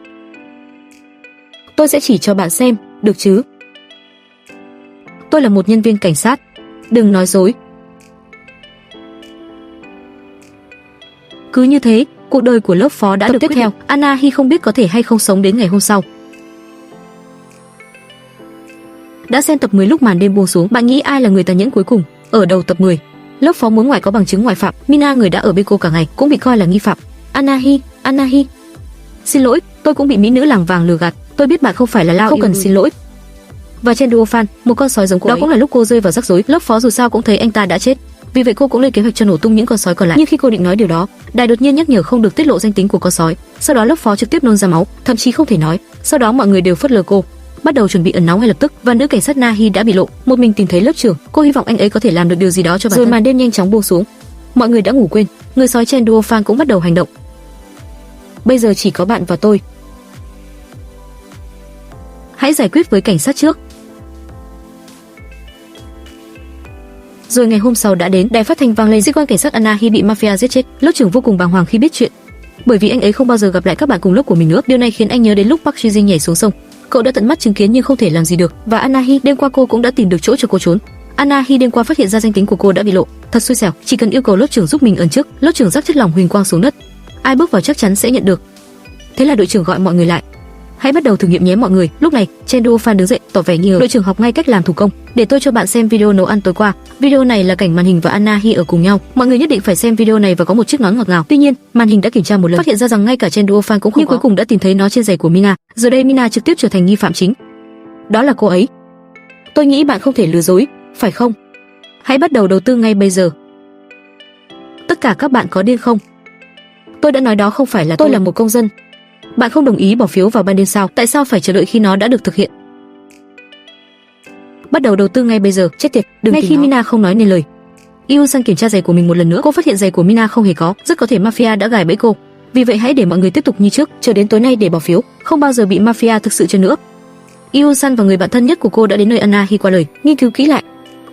Tôi sẽ chỉ cho bạn xem, được chứ? Tôi là một nhân viên cảnh sát. Đừng nói dối. Cứ như thế, cuộc đời của lớp phó đã được tiếp theo. Anahi không biết có thể hay không sống đến ngày hôm sau. Đã xem tập 10 lúc màn đêm buông xuống. Bạn nghĩ ai là người tàn nhẫn cuối cùng? Ở đầu tập 10, lớp phó muốn ngoài có bằng chứng ngoại phạm. Mina, người đã ở bên cô cả ngày, cũng bị coi là nghi phạm. Anahi, xin lỗi, tôi cũng bị mỹ nữ làng vàng lừa gạt. Tôi biết bạn không phải là Lao, không cần xin lỗi. Và Chen Duofan, một con sói giống cô đó ấy. Cũng là lúc cô rơi vào rắc rối. Lớp phó dù sao cũng thấy anh ta đã chết, vì vậy cô cũng lên kế hoạch cho nổ tung những con sói còn lại. Nhưng khi cô định nói điều đó, đài đột nhiên nhắc nhở không được tiết lộ danh tính của con sói. Sau đó lớp phó trực tiếp nôn ra máu, thậm chí không thể nói. Sau đó mọi người đều phớt lờ cô, bắt đầu chuẩn bị ẩn náu ngay lập tức. Và nữ cảnh sát Nahi đã bị lộ, một mình tìm thấy lớp trưởng. Cô hy vọng anh ấy có thể làm được điều gì đó cho bản thân. Rồi màn đêm nhanh chóng buông xuống. Mọi người đã ngủ quên, người sói Chen Duofan cũng bắt đầu hành động. Bây giờ chỉ có bạn và tôi. Hãy giải quyết với cảnh sát trước. Rồi ngày hôm sau đã đến, đài phát thanh vang lên, sĩ quan cảnh sát Anahi bị mafia giết chết. Lớp trưởng vô cùng bàng hoàng khi biết chuyện, bởi vì anh ấy không bao giờ gặp lại các bạn cùng lớp của mình nữa. Điều này khiến anh nhớ đến lúc Park Ji-jin nhảy xuống sông. Cậu đã tận mắt chứng kiến nhưng không thể làm gì được. Và Anahi, đêm qua cô cũng đã tìm được chỗ cho cô trốn. Anahi đêm qua phát hiện ra danh tính của cô đã bị lộ. Thật xui xẻo, chỉ cần yêu cầu lớp trưởng giúp mình ẩn trước. Lớp trưởng rắc chất lỏng huỳnh quang xuống đất, ai bước vào chắc chắn sẽ nhận được. Thế là đội trưởng gọi mọi người lại. Hãy bắt đầu thử nghiệm nhé mọi người. Lúc này, Chen Duofan đứng dậy, tỏ vẻ nghi ngờ. Đội trưởng học ngay cách làm thủ công. Để tôi cho bạn xem video nấu ăn tối qua. Video này là cảnh màn hình và Anahi ở cùng nhau. Mọi người nhất định phải xem video này và có một chiếc nón ngọt ngào. Tuy nhiên, màn hình đã kiểm tra một lần, phát hiện ra rằng ngay cả Chen Duofan cũng không có. Cuối cùng đã tìm thấy nó trên giày của Mina. Giờ đây Mina trực tiếp trở thành nghi phạm chính. Đó là cô ấy. Tôi nghĩ bạn không thể lừa dối, phải không? Hãy bắt đầu đầu tư ngay bây giờ. Tất cả các bạn có điên không? Tôi đã nói đó không phải là tôi là một công dân. Bạn không đồng ý bỏ phiếu vào ban đêm sao? Tại sao phải chờ đợi khi nó đã được thực hiện? Bắt đầu đầu tư ngay bây giờ. Chết tiệt, đừng. Ngay khi nó. Mina không nói nên lời, Yoo-san kiểm tra giày của mình một lần nữa. Cô phát hiện giày của Mina không hề có, rất có thể mafia đã gài bẫy cô. Vì vậy hãy để mọi người tiếp tục như trước, chờ đến tối nay để bỏ phiếu, không bao giờ bị mafia thực sự chơi nữa. Yoo-san và người bạn thân nhất của cô đã đến nơi Anahi qua lời, nghiên cứu kỹ lại.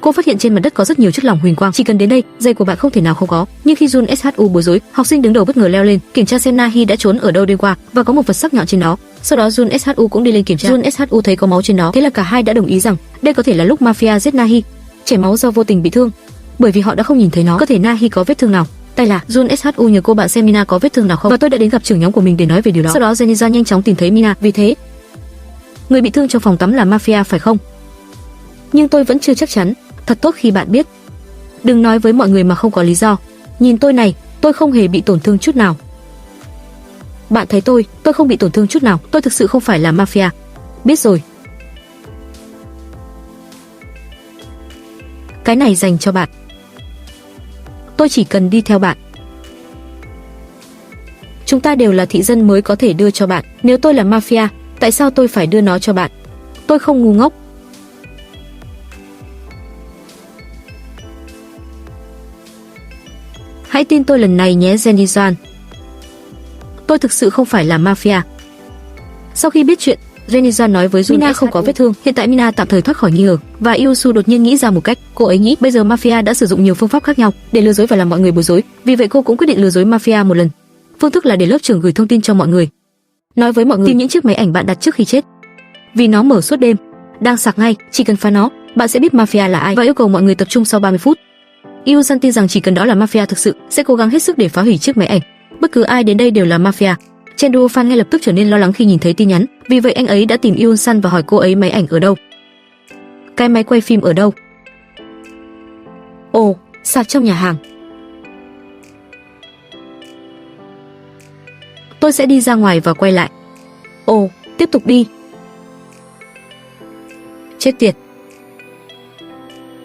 Cô phát hiện trên mặt đất có rất nhiều chất lỏng huỳnh quang. Chỉ cần đến đây, giày của bạn không thể nào không có. Nhưng khi Jun Shu bối rối, học sinh đứng đầu bất ngờ leo lên kiểm tra xem Nahi đã trốn ở đâu đêm qua và có một vật sắc nhọn trên đó. Sau đó Jun SHU cũng đi lên kiểm tra. Jun SHU thấy có máu trên đó, thế là cả hai đã đồng ý rằng đây có thể là lúc mafia giết Nahi, chảy máu do vô tình bị thương, bởi vì họ đã không nhìn thấy nó. Có thể Nahi có vết thương nào? Tay là Jun SHU nhờ cô bạn xem Mina có vết thương nào không, và tôi đã đến gặp trưởng nhóm của mình để nói về điều đó. Sau đó Zenizan nhanh chóng tìm thấy Mina, vì thế người bị thương trong phòng tắm là mafia phải không? Nhưng tôi vẫn chưa chắc chắn. Thật tốt khi bạn biết. Đừng nói với mọi người mà không có lý do. Nhìn tôi này, tôi không hề bị tổn thương chút nào. Bạn thấy tôi không bị tổn thương chút nào. Tôi thực sự không phải là mafia. Biết rồi. Cái này dành cho bạn. Tôi chỉ cần đi theo bạn. Chúng ta đều là thị dân mới có thể đưa cho bạn. Nếu tôi là mafia, tại sao tôi phải đưa nó cho bạn? Tôi không ngu ngốc. Hãy tin tôi lần này nhé Zenizan. Tôi thực sự không phải là mafia. Sau khi biết chuyện, Zenizan nói với Jun Mina không có vết thương. Hiện tại Mina tạm thời thoát khỏi nghi ngờ. Và Iosu đột nhiên nghĩ ra một cách. Cô ấy nghĩ bây giờ mafia đã sử dụng nhiều phương pháp khác nhau để lừa dối và làm mọi người bối rối. Vì vậy cô cũng quyết định lừa dối mafia một lần. Phương thức là để lớp trưởng gửi thông tin cho mọi người. Nói với mọi người tìm những chiếc máy ảnh bạn đặt trước khi chết. Vì nó mở suốt đêm, đang sạc ngay, chỉ cần phá nó, bạn sẽ biết mafia là ai và yêu cầu mọi người tập trung sau 30 phút. Iosan tin rằng chỉ cần đó là mafia thực sự, sẽ cố gắng hết sức để phá hủy chiếc máy ảnh. Bất cứ ai đến đây đều là mafia. Chenduo Fan ngay lập tức trở nên lo lắng khi nhìn thấy tin nhắn, vì vậy anh ấy đã tìm Iosan và hỏi cô ấy máy ảnh ở đâu. Cái máy quay phim ở đâu? Ồ, sạc trong nhà hàng. Tôi sẽ đi ra ngoài và quay lại. Ồ, tiếp tục đi. Chết tiệt.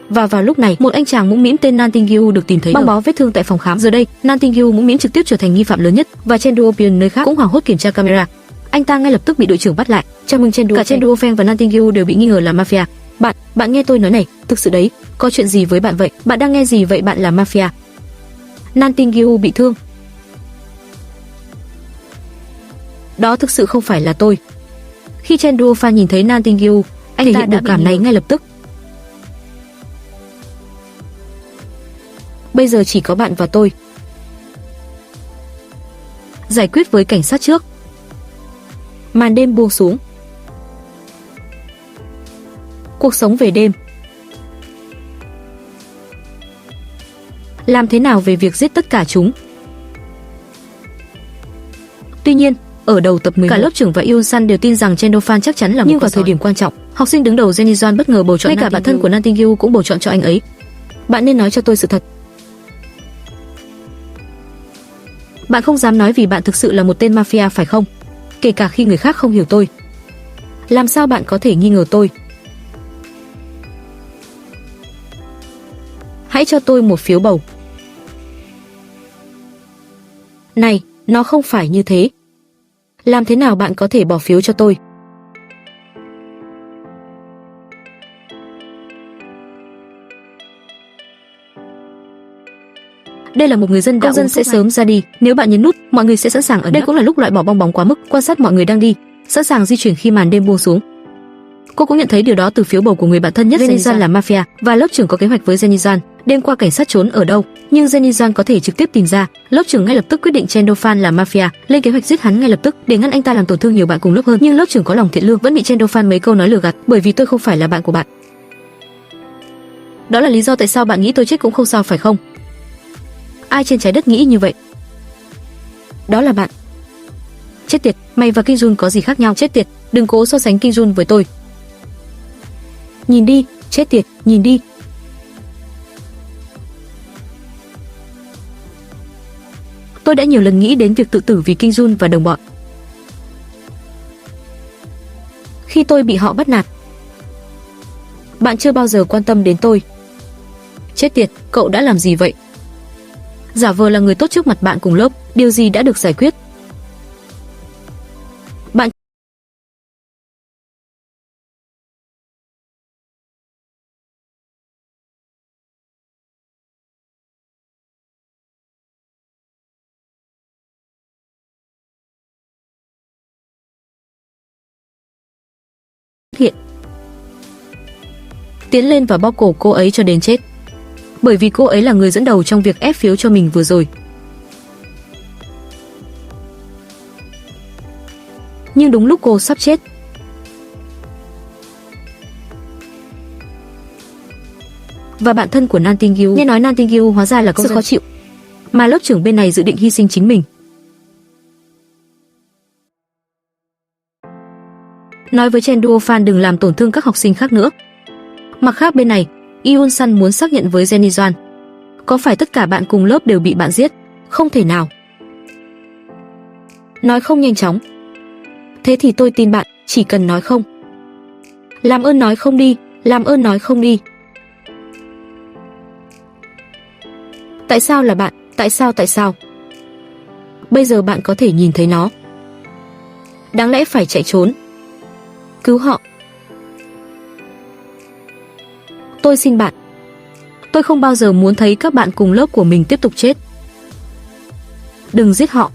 Và vào lúc này, một anh chàng mũm mĩm tên Nantingyu được tìm thấy băng bó vết thương tại phòng khám. Giờ đây, Nantingyu mũm mĩm trực tiếp trở thành nghi phạm lớn nhất và Chenduopian nơi khác cũng hoảng hốt kiểm tra camera. Anh ta ngay lập tức bị đội trưởng bắt lại. Chào mừng Chenduo. Cả Chenduofeng và Nantingyu đều bị nghi ngờ là mafia. Bạn nghe tôi nói này, thực sự đấy, có chuyện gì với bạn vậy? Bạn đang nghe gì vậy? Bạn là mafia. Nantingyu bị thương. Đó thực sự không phải là tôi. Khi Chenduofan nhìn thấy Nantingyu, anh ta đã biểu cảm này ngay lập tức. Bây giờ chỉ có bạn và tôi. Giải quyết với cảnh sát trước. Màn đêm buông xuống. Cuộc sống về đêm. Làm thế nào về việc giết tất cả chúng? Tuy nhiên, ở đầu tập 11, cả lớp trưởng và Ionsan đều tin rằng Chendofan chắc chắn là một. Nhưng vào thời điểm quan trọng, học sinh đứng đầu Zenizan bất ngờ bầu chọn. Ngay cả bản thân của Nantingyu cũng bầu chọn cho anh ấy. Bạn nên nói cho tôi sự thật. Bạn không dám nói vì bạn thực sự là một tên mafia phải không? Kể cả khi người khác không hiểu tôi. Làm sao bạn có thể nghi ngờ tôi? Hãy cho tôi một phiếu bầu. Này, nó không phải như thế. Làm thế nào bạn có thể bỏ phiếu cho tôi? Đây là một người dân đạo, công dân sẽ sớm ra đi. Nếu bạn nhấn nút, mọi người sẽ sẵn sàng ở đây. Cũng là lúc loại bỏ bong bóng quá mức, quan sát mọi người đang đi, sẵn sàng di chuyển khi màn đêm buông xuống. Cô cũng nhận thấy điều đó từ phiếu bầu của người bạn thân nhất Zenizan là mafia, và lớp trưởng có kế hoạch với Zenizan. Đêm qua cảnh sát trốn ở đâu, nhưng Zenizan có thể trực tiếp tìm ra. Lớp trưởng ngay lập tức quyết định Chendofan là mafia, lên kế hoạch giết hắn ngay lập tức để ngăn anh ta làm tổn thương nhiều bạn cùng lớp hơn. Nhưng lớp trưởng có lòng thiện lương vẫn bị Chendofan mấy câu nói lừa gạt, bởi vì tôi không phải là bạn của bạn. Đó là lý do tại sao bạn nghĩ tôi chết cũng không sao phải không? Ai trên trái đất nghĩ như vậy? Đó là bạn. Chết tiệt, mày và Kim Jun có gì khác nhau? Chết tiệt, đừng cố so sánh Kim Jun với tôi. Nhìn đi, chết tiệt, nhìn đi. Tôi đã nhiều lần nghĩ đến việc tự tử vì Kim Jun và đồng bọn. Khi tôi bị họ bắt nạt, bạn chưa bao giờ quan tâm đến tôi. Chết tiệt, cậu đã làm gì vậy? Giả vờ là người tốt trước mặt bạn cùng lớp, điều gì đã được giải quyết? Bạn hiện tiến lên và bóp cổ cô ấy cho đến chết, bởi vì cô ấy là người dẫn đầu trong việc ép phiếu cho mình vừa rồi. Nhưng đúng lúc cô sắp chết, và bạn thân của Nightingale nghe nói Nightingale hóa ra là công dân khó chịu, mà lớp trưởng bên này dự định hy sinh chính mình. Nói với Chen Duofan đừng làm tổn thương các học sinh khác nữa. Mặt khác bên này, Yoon Sun muốn xác nhận với Jenny Joan, có phải tất cả bạn cùng lớp đều bị bạn giết? Không thể nào. Nói không nhanh chóng. Thế thì tôi tin bạn, chỉ cần nói không. Làm ơn nói không đi, làm ơn nói không đi. Tại sao là bạn? Tại sao? Bây giờ bạn có thể nhìn thấy nó. Đáng lẽ phải chạy trốn. Cứu họ. Tôi xin bạn. Tôi không bao giờ muốn thấy các bạn cùng lớp của mình tiếp tục chết. Đừng giết họ.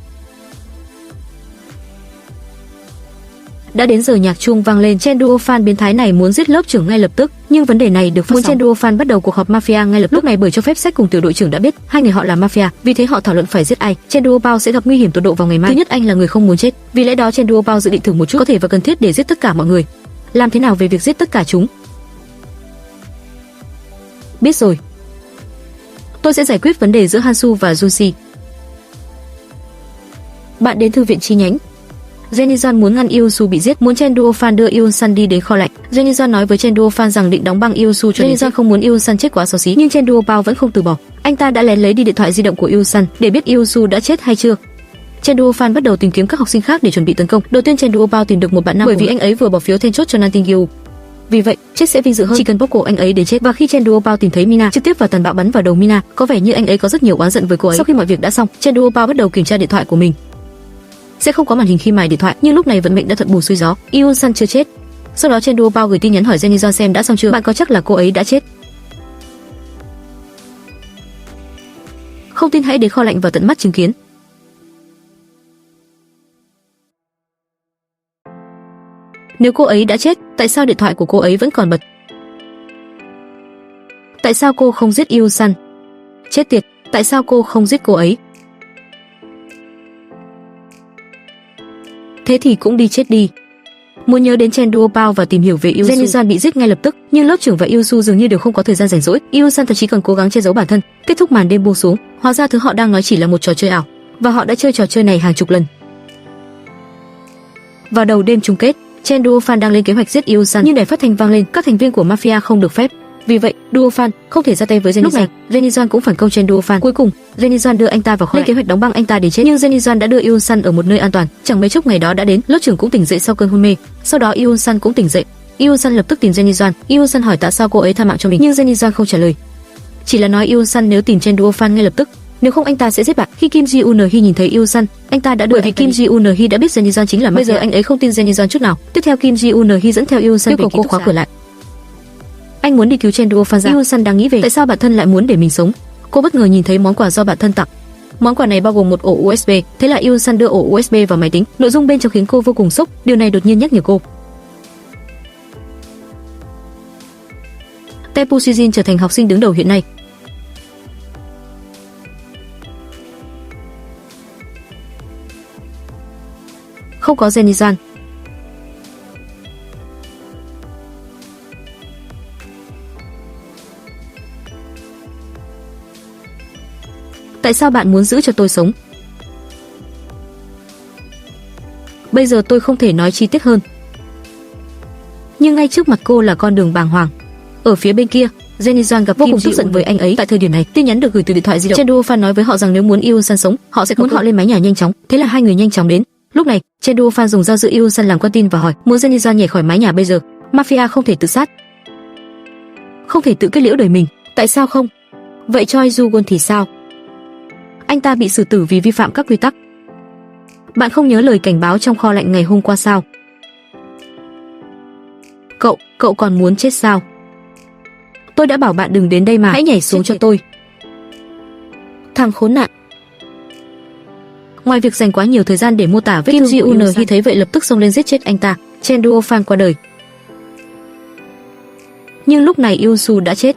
Đã đến giờ nhạc chuông vang lên. Chen Duofan biến thái này muốn giết lớp trưởng ngay lập tức, nhưng vấn đề này được phát sóng. Chen Duofan bắt đầu cuộc họp mafia ngay lập lúc này bởi cho phép sách cùng tiểu đội trưởng đã biết hai người họ là mafia, vì thế họ thảo luận phải giết ai. Chen Duofan sẽ gặp nguy hiểm tột độ vào ngày mai. Thứ nhất, anh là người không muốn chết, vì lẽ đó Chen Duofan dự định thử một chút có thể và cần thiết để giết tất cả mọi người. Làm thế nào về việc giết tất cả chúng? Biết rồi. Tôi sẽ giải quyết vấn đề giữa Hansu và Junsi. Bạn đến thư viện chi nhánh. Jenny Joan muốn ngăn Yoon-su bị giết, muốn Chen Duofan đưa Yoon-sun đi đến kho lạnh. Jenny Joan nói với Chen Duofan rằng định đóng băng Yoon-su cho Jenny Joan không muốn Yoon-sun chết quá xấu xí, nhưng Chen Duofan vẫn không từ bỏ. Anh ta đã lén lấy đi điện thoại di động của Yoon-sun để biết Yoon-su đã chết hay chưa. Chen Duofan bắt đầu tìm kiếm các học sinh khác để chuẩn bị tấn công. Đầu tiên Chen Duofan tìm then được một bạn nam bởi vì anh ấy vừa bỏ phiếu then chốt cho Nightingale. Vì vậy, chết sẽ vinh dự hơn, chỉ cần bóp cổ anh ấy để chết. Và khi Chen Duofan tìm thấy Mina, trực tiếp và tàn bạo bắn vào đầu Mina, có vẻ như anh ấy có rất nhiều oán giận với cô ấy. Sau khi mọi việc đã xong, Chen Duofan bắt đầu kiểm tra điện thoại của mình. Sẽ không có màn hình khi mài điện thoại, nhưng lúc này vận mệnh đã thuận buồm xuôi gió. Yoon-sun chưa chết. Sau đó Chen Duofan gửi tin nhắn hỏi Jenny Joan xem đã xong chưa. Bạn có chắc là cô ấy đã chết? Không tin hãy đến kho lạnh và tận mắt chứng kiến. Nếu cô ấy đã chết, tại sao điện thoại của cô ấy vẫn còn bật? Tại sao cô không giết Yoon-sun? Chết tiệt, tại sao cô không giết cô ấy? Thế thì cũng đi chết đi. Muốn nhớ đến Chen Duofan và tìm hiểu về Yoon-su. Jenny Joan bị giết ngay lập tức, nhưng lớp trưởng và Yoon-su dường như đều không có thời gian rảnh rỗi. Yoon-sun thậm chí còn cố gắng che giấu bản thân. Kết thúc màn đêm buông xuống, hóa ra thứ họ đang nói chỉ là một trò chơi ảo, và họ đã chơi trò chơi này hàng chục lần. Vào đầu đêm chung kết, Chen Duofan đang lên kế hoạch giết Yoon-sun, nhưng đài phát thanh vang lên các thành viên của mafia không được phép. Vì vậy, Duofan không thể ra tay với Jenny Joan. Lúc này, Jenny Joan cũng phản công Chen Duofan. Cuối cùng, Jenny Joan đưa anh ta vào kho, lên kế hoạch đóng băng anh ta để chết. Nhưng Jenny Joan đã đưa Yoon-sun ở một nơi an toàn. Chẳng mấy chốc ngày đó đã đến, lớp trưởng cũng tỉnh dậy sau cơn hôn mê. Sau đó Yoon-sun cũng tỉnh dậy. Yoon-sun lập tức tìm Jenny Joan. Yoon-sun hỏi tại sao cô ấy tha mạng cho mình, nhưng Jenny Joan không trả lời. Chỉ là nói Yoon-sun nếu tìm Chen Duofan ngay lập tức, nếu không anh ta sẽ giết bạn. Khi Kim Ji-eun-hee nhìn thấy Yoon-sun, anh ta đã đuổi, vì Kim Ji-eun-hee đã biết Jenny Joan chính là mafia. Bây giờ anh ấy không tin Jenny Joan chút nào. Tiếp theo Kim Ji-eun-hee dẫn theo Yoon-sun yêu cầu cô khóa cửa lại. Anh muốn đi cứu Chen Duofan ra. Yoon-sun đang nghĩ về tại sao bản thân lại muốn để mình sống. Cô bất ngờ nhìn thấy món quà do bản thân tặng. Món quà này bao gồm một ổ USB. Thế là Yoon-sun đưa ổ USB vào máy tính. Nội dung bên trong khiến cô vô cùng sốc. Điều này đột nhiên nhắc nhở cô. Tae-pu Sujin trở thành học sinh đứng đầu hiện nay. Không có Jenny Joan. Tại sao bạn muốn giữ cho tôi sống? Bây giờ tôi không thể nói chi tiết hơn. Nhưng ngay trước mặt cô là con đường bàng hoàng. Ở phía bên kia, Jenny Joan gặp vô cùng tức giận với anh ấy. Tại thời điểm này, tin nhắn được gửi từ điện thoại di động. Chen Duofan nói với họ rằng nếu muốn Yoon-sun sống, họ sẽ muốn họ lên mái nhà nhanh chóng. Thế là hai người nhanh chóng đến. Lúc này, Chen Duofan dùng dao giữ Yoon-sun làm con tin và hỏi muốn Jenny Joan nhảy khỏi mái nhà bây giờ. Mafia không thể tự sát, không thể tự kết liễu đời mình. Tại sao không? Vậy Choi Ju-gon thì sao? Anh ta bị xử tử vì vi phạm các quy tắc. Bạn không nhớ lời cảnh báo trong kho lạnh ngày hôm qua sao? Cậu còn muốn chết sao? Tôi đã bảo bạn đừng đến đây mà. Hãy nhảy xuống cho tôi. Thằng khốn nạn. Ngoài việc dành quá nhiều thời gian để mô tả vết thương, Kim Ji-eun thấy vậy lập tức xông lên giết chết anh ta. Chen Duofan qua đời. Nhưng lúc này Yoon-su đã chết.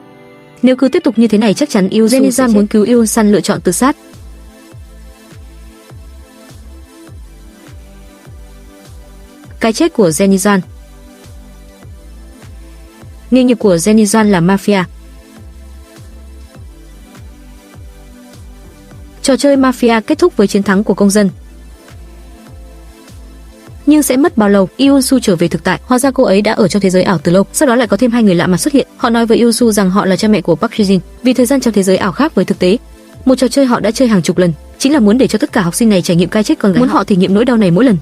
Nếu cứ tiếp tục như thế này chắc chắn Jenny Joan muốn cứu Yoon-sun lựa chọn tự sát. Cái chết của Zenizan. Nghề nghiệp của Zenizan là mafia. Trò chơi mafia kết thúc với chiến thắng của công dân. Nhưng sẽ mất bao lâu, Iusu trở về thực tại. Hóa ra cô ấy đã ở trong thế giới ảo từ lâu. Sau đó lại có thêm hai người lạ mặt xuất hiện. Họ nói với Iusu rằng họ là cha mẹ của Park Ji-jin, vì thời gian trong thế giới ảo khác với thực tế. Một trò chơi họ đã chơi hàng chục lần, chính là muốn để cho tất cả học sinh này trải nghiệm cái chết con gái. Muốn họ thể nghiệm nỗi đau này mỗi lần.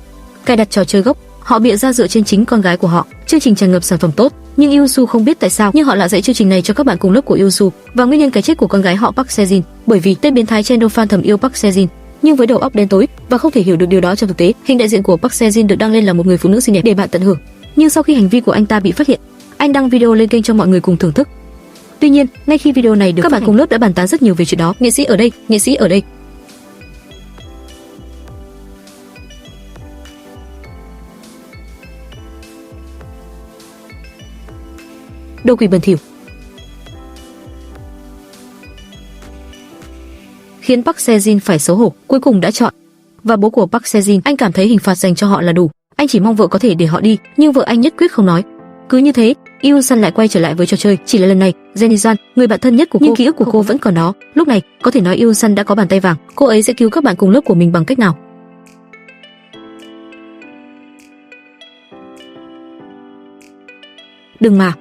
Cài đặt trò chơi gốc, họ bịa ra dựa trên chính con gái của họ. Chương trình tràn ngập sản phẩm tốt, nhưng Iusu không biết tại sao, nhưng họ lại dạy chương trình này cho các bạn cùng lớp của Iusu. Và nguyên nhân cái chết của con gái họ Park Se-jin, bởi vì tên biến thái Chendol-fan thầm yêu Park Se-jin, nhưng với đầu óc đen tối và không thể hiểu được điều đó trong thực tế. Hình đại diện của Park Se-jin được đăng lên là một người phụ nữ xinh đẹp để bạn tận hưởng. Nhưng sau khi hành vi của anh ta bị phát hiện, anh đăng video lên kênh cho mọi người cùng thưởng thức. Tuy nhiên, ngay khi video này được các bạn cùng lớp đã bàn tán rất nhiều về chuyện đó. Nghệ sĩ ở đây, nghệ sĩ ở đây. Đồ quỷ bẩn thỉu khiến Park Se-jin phải xấu hổ, cuối cùng đã chọn. Và bố của Park Se-jin, anh cảm thấy hình phạt dành cho họ là đủ. Anh chỉ mong vợ có thể để họ đi, nhưng vợ anh nhất quyết không nói. Cứ như thế, Yoo-sun lại quay trở lại với trò chơi. Chỉ là lần này, Zenizan, người bạn thân nhất của cô, nhưng ký ức của cô vẫn còn đó. Lúc này, có thể nói Yoo-sun đã có bàn tay vàng. Cô ấy sẽ cứu các bạn cùng lớp của mình bằng cách nào? Đừng mà.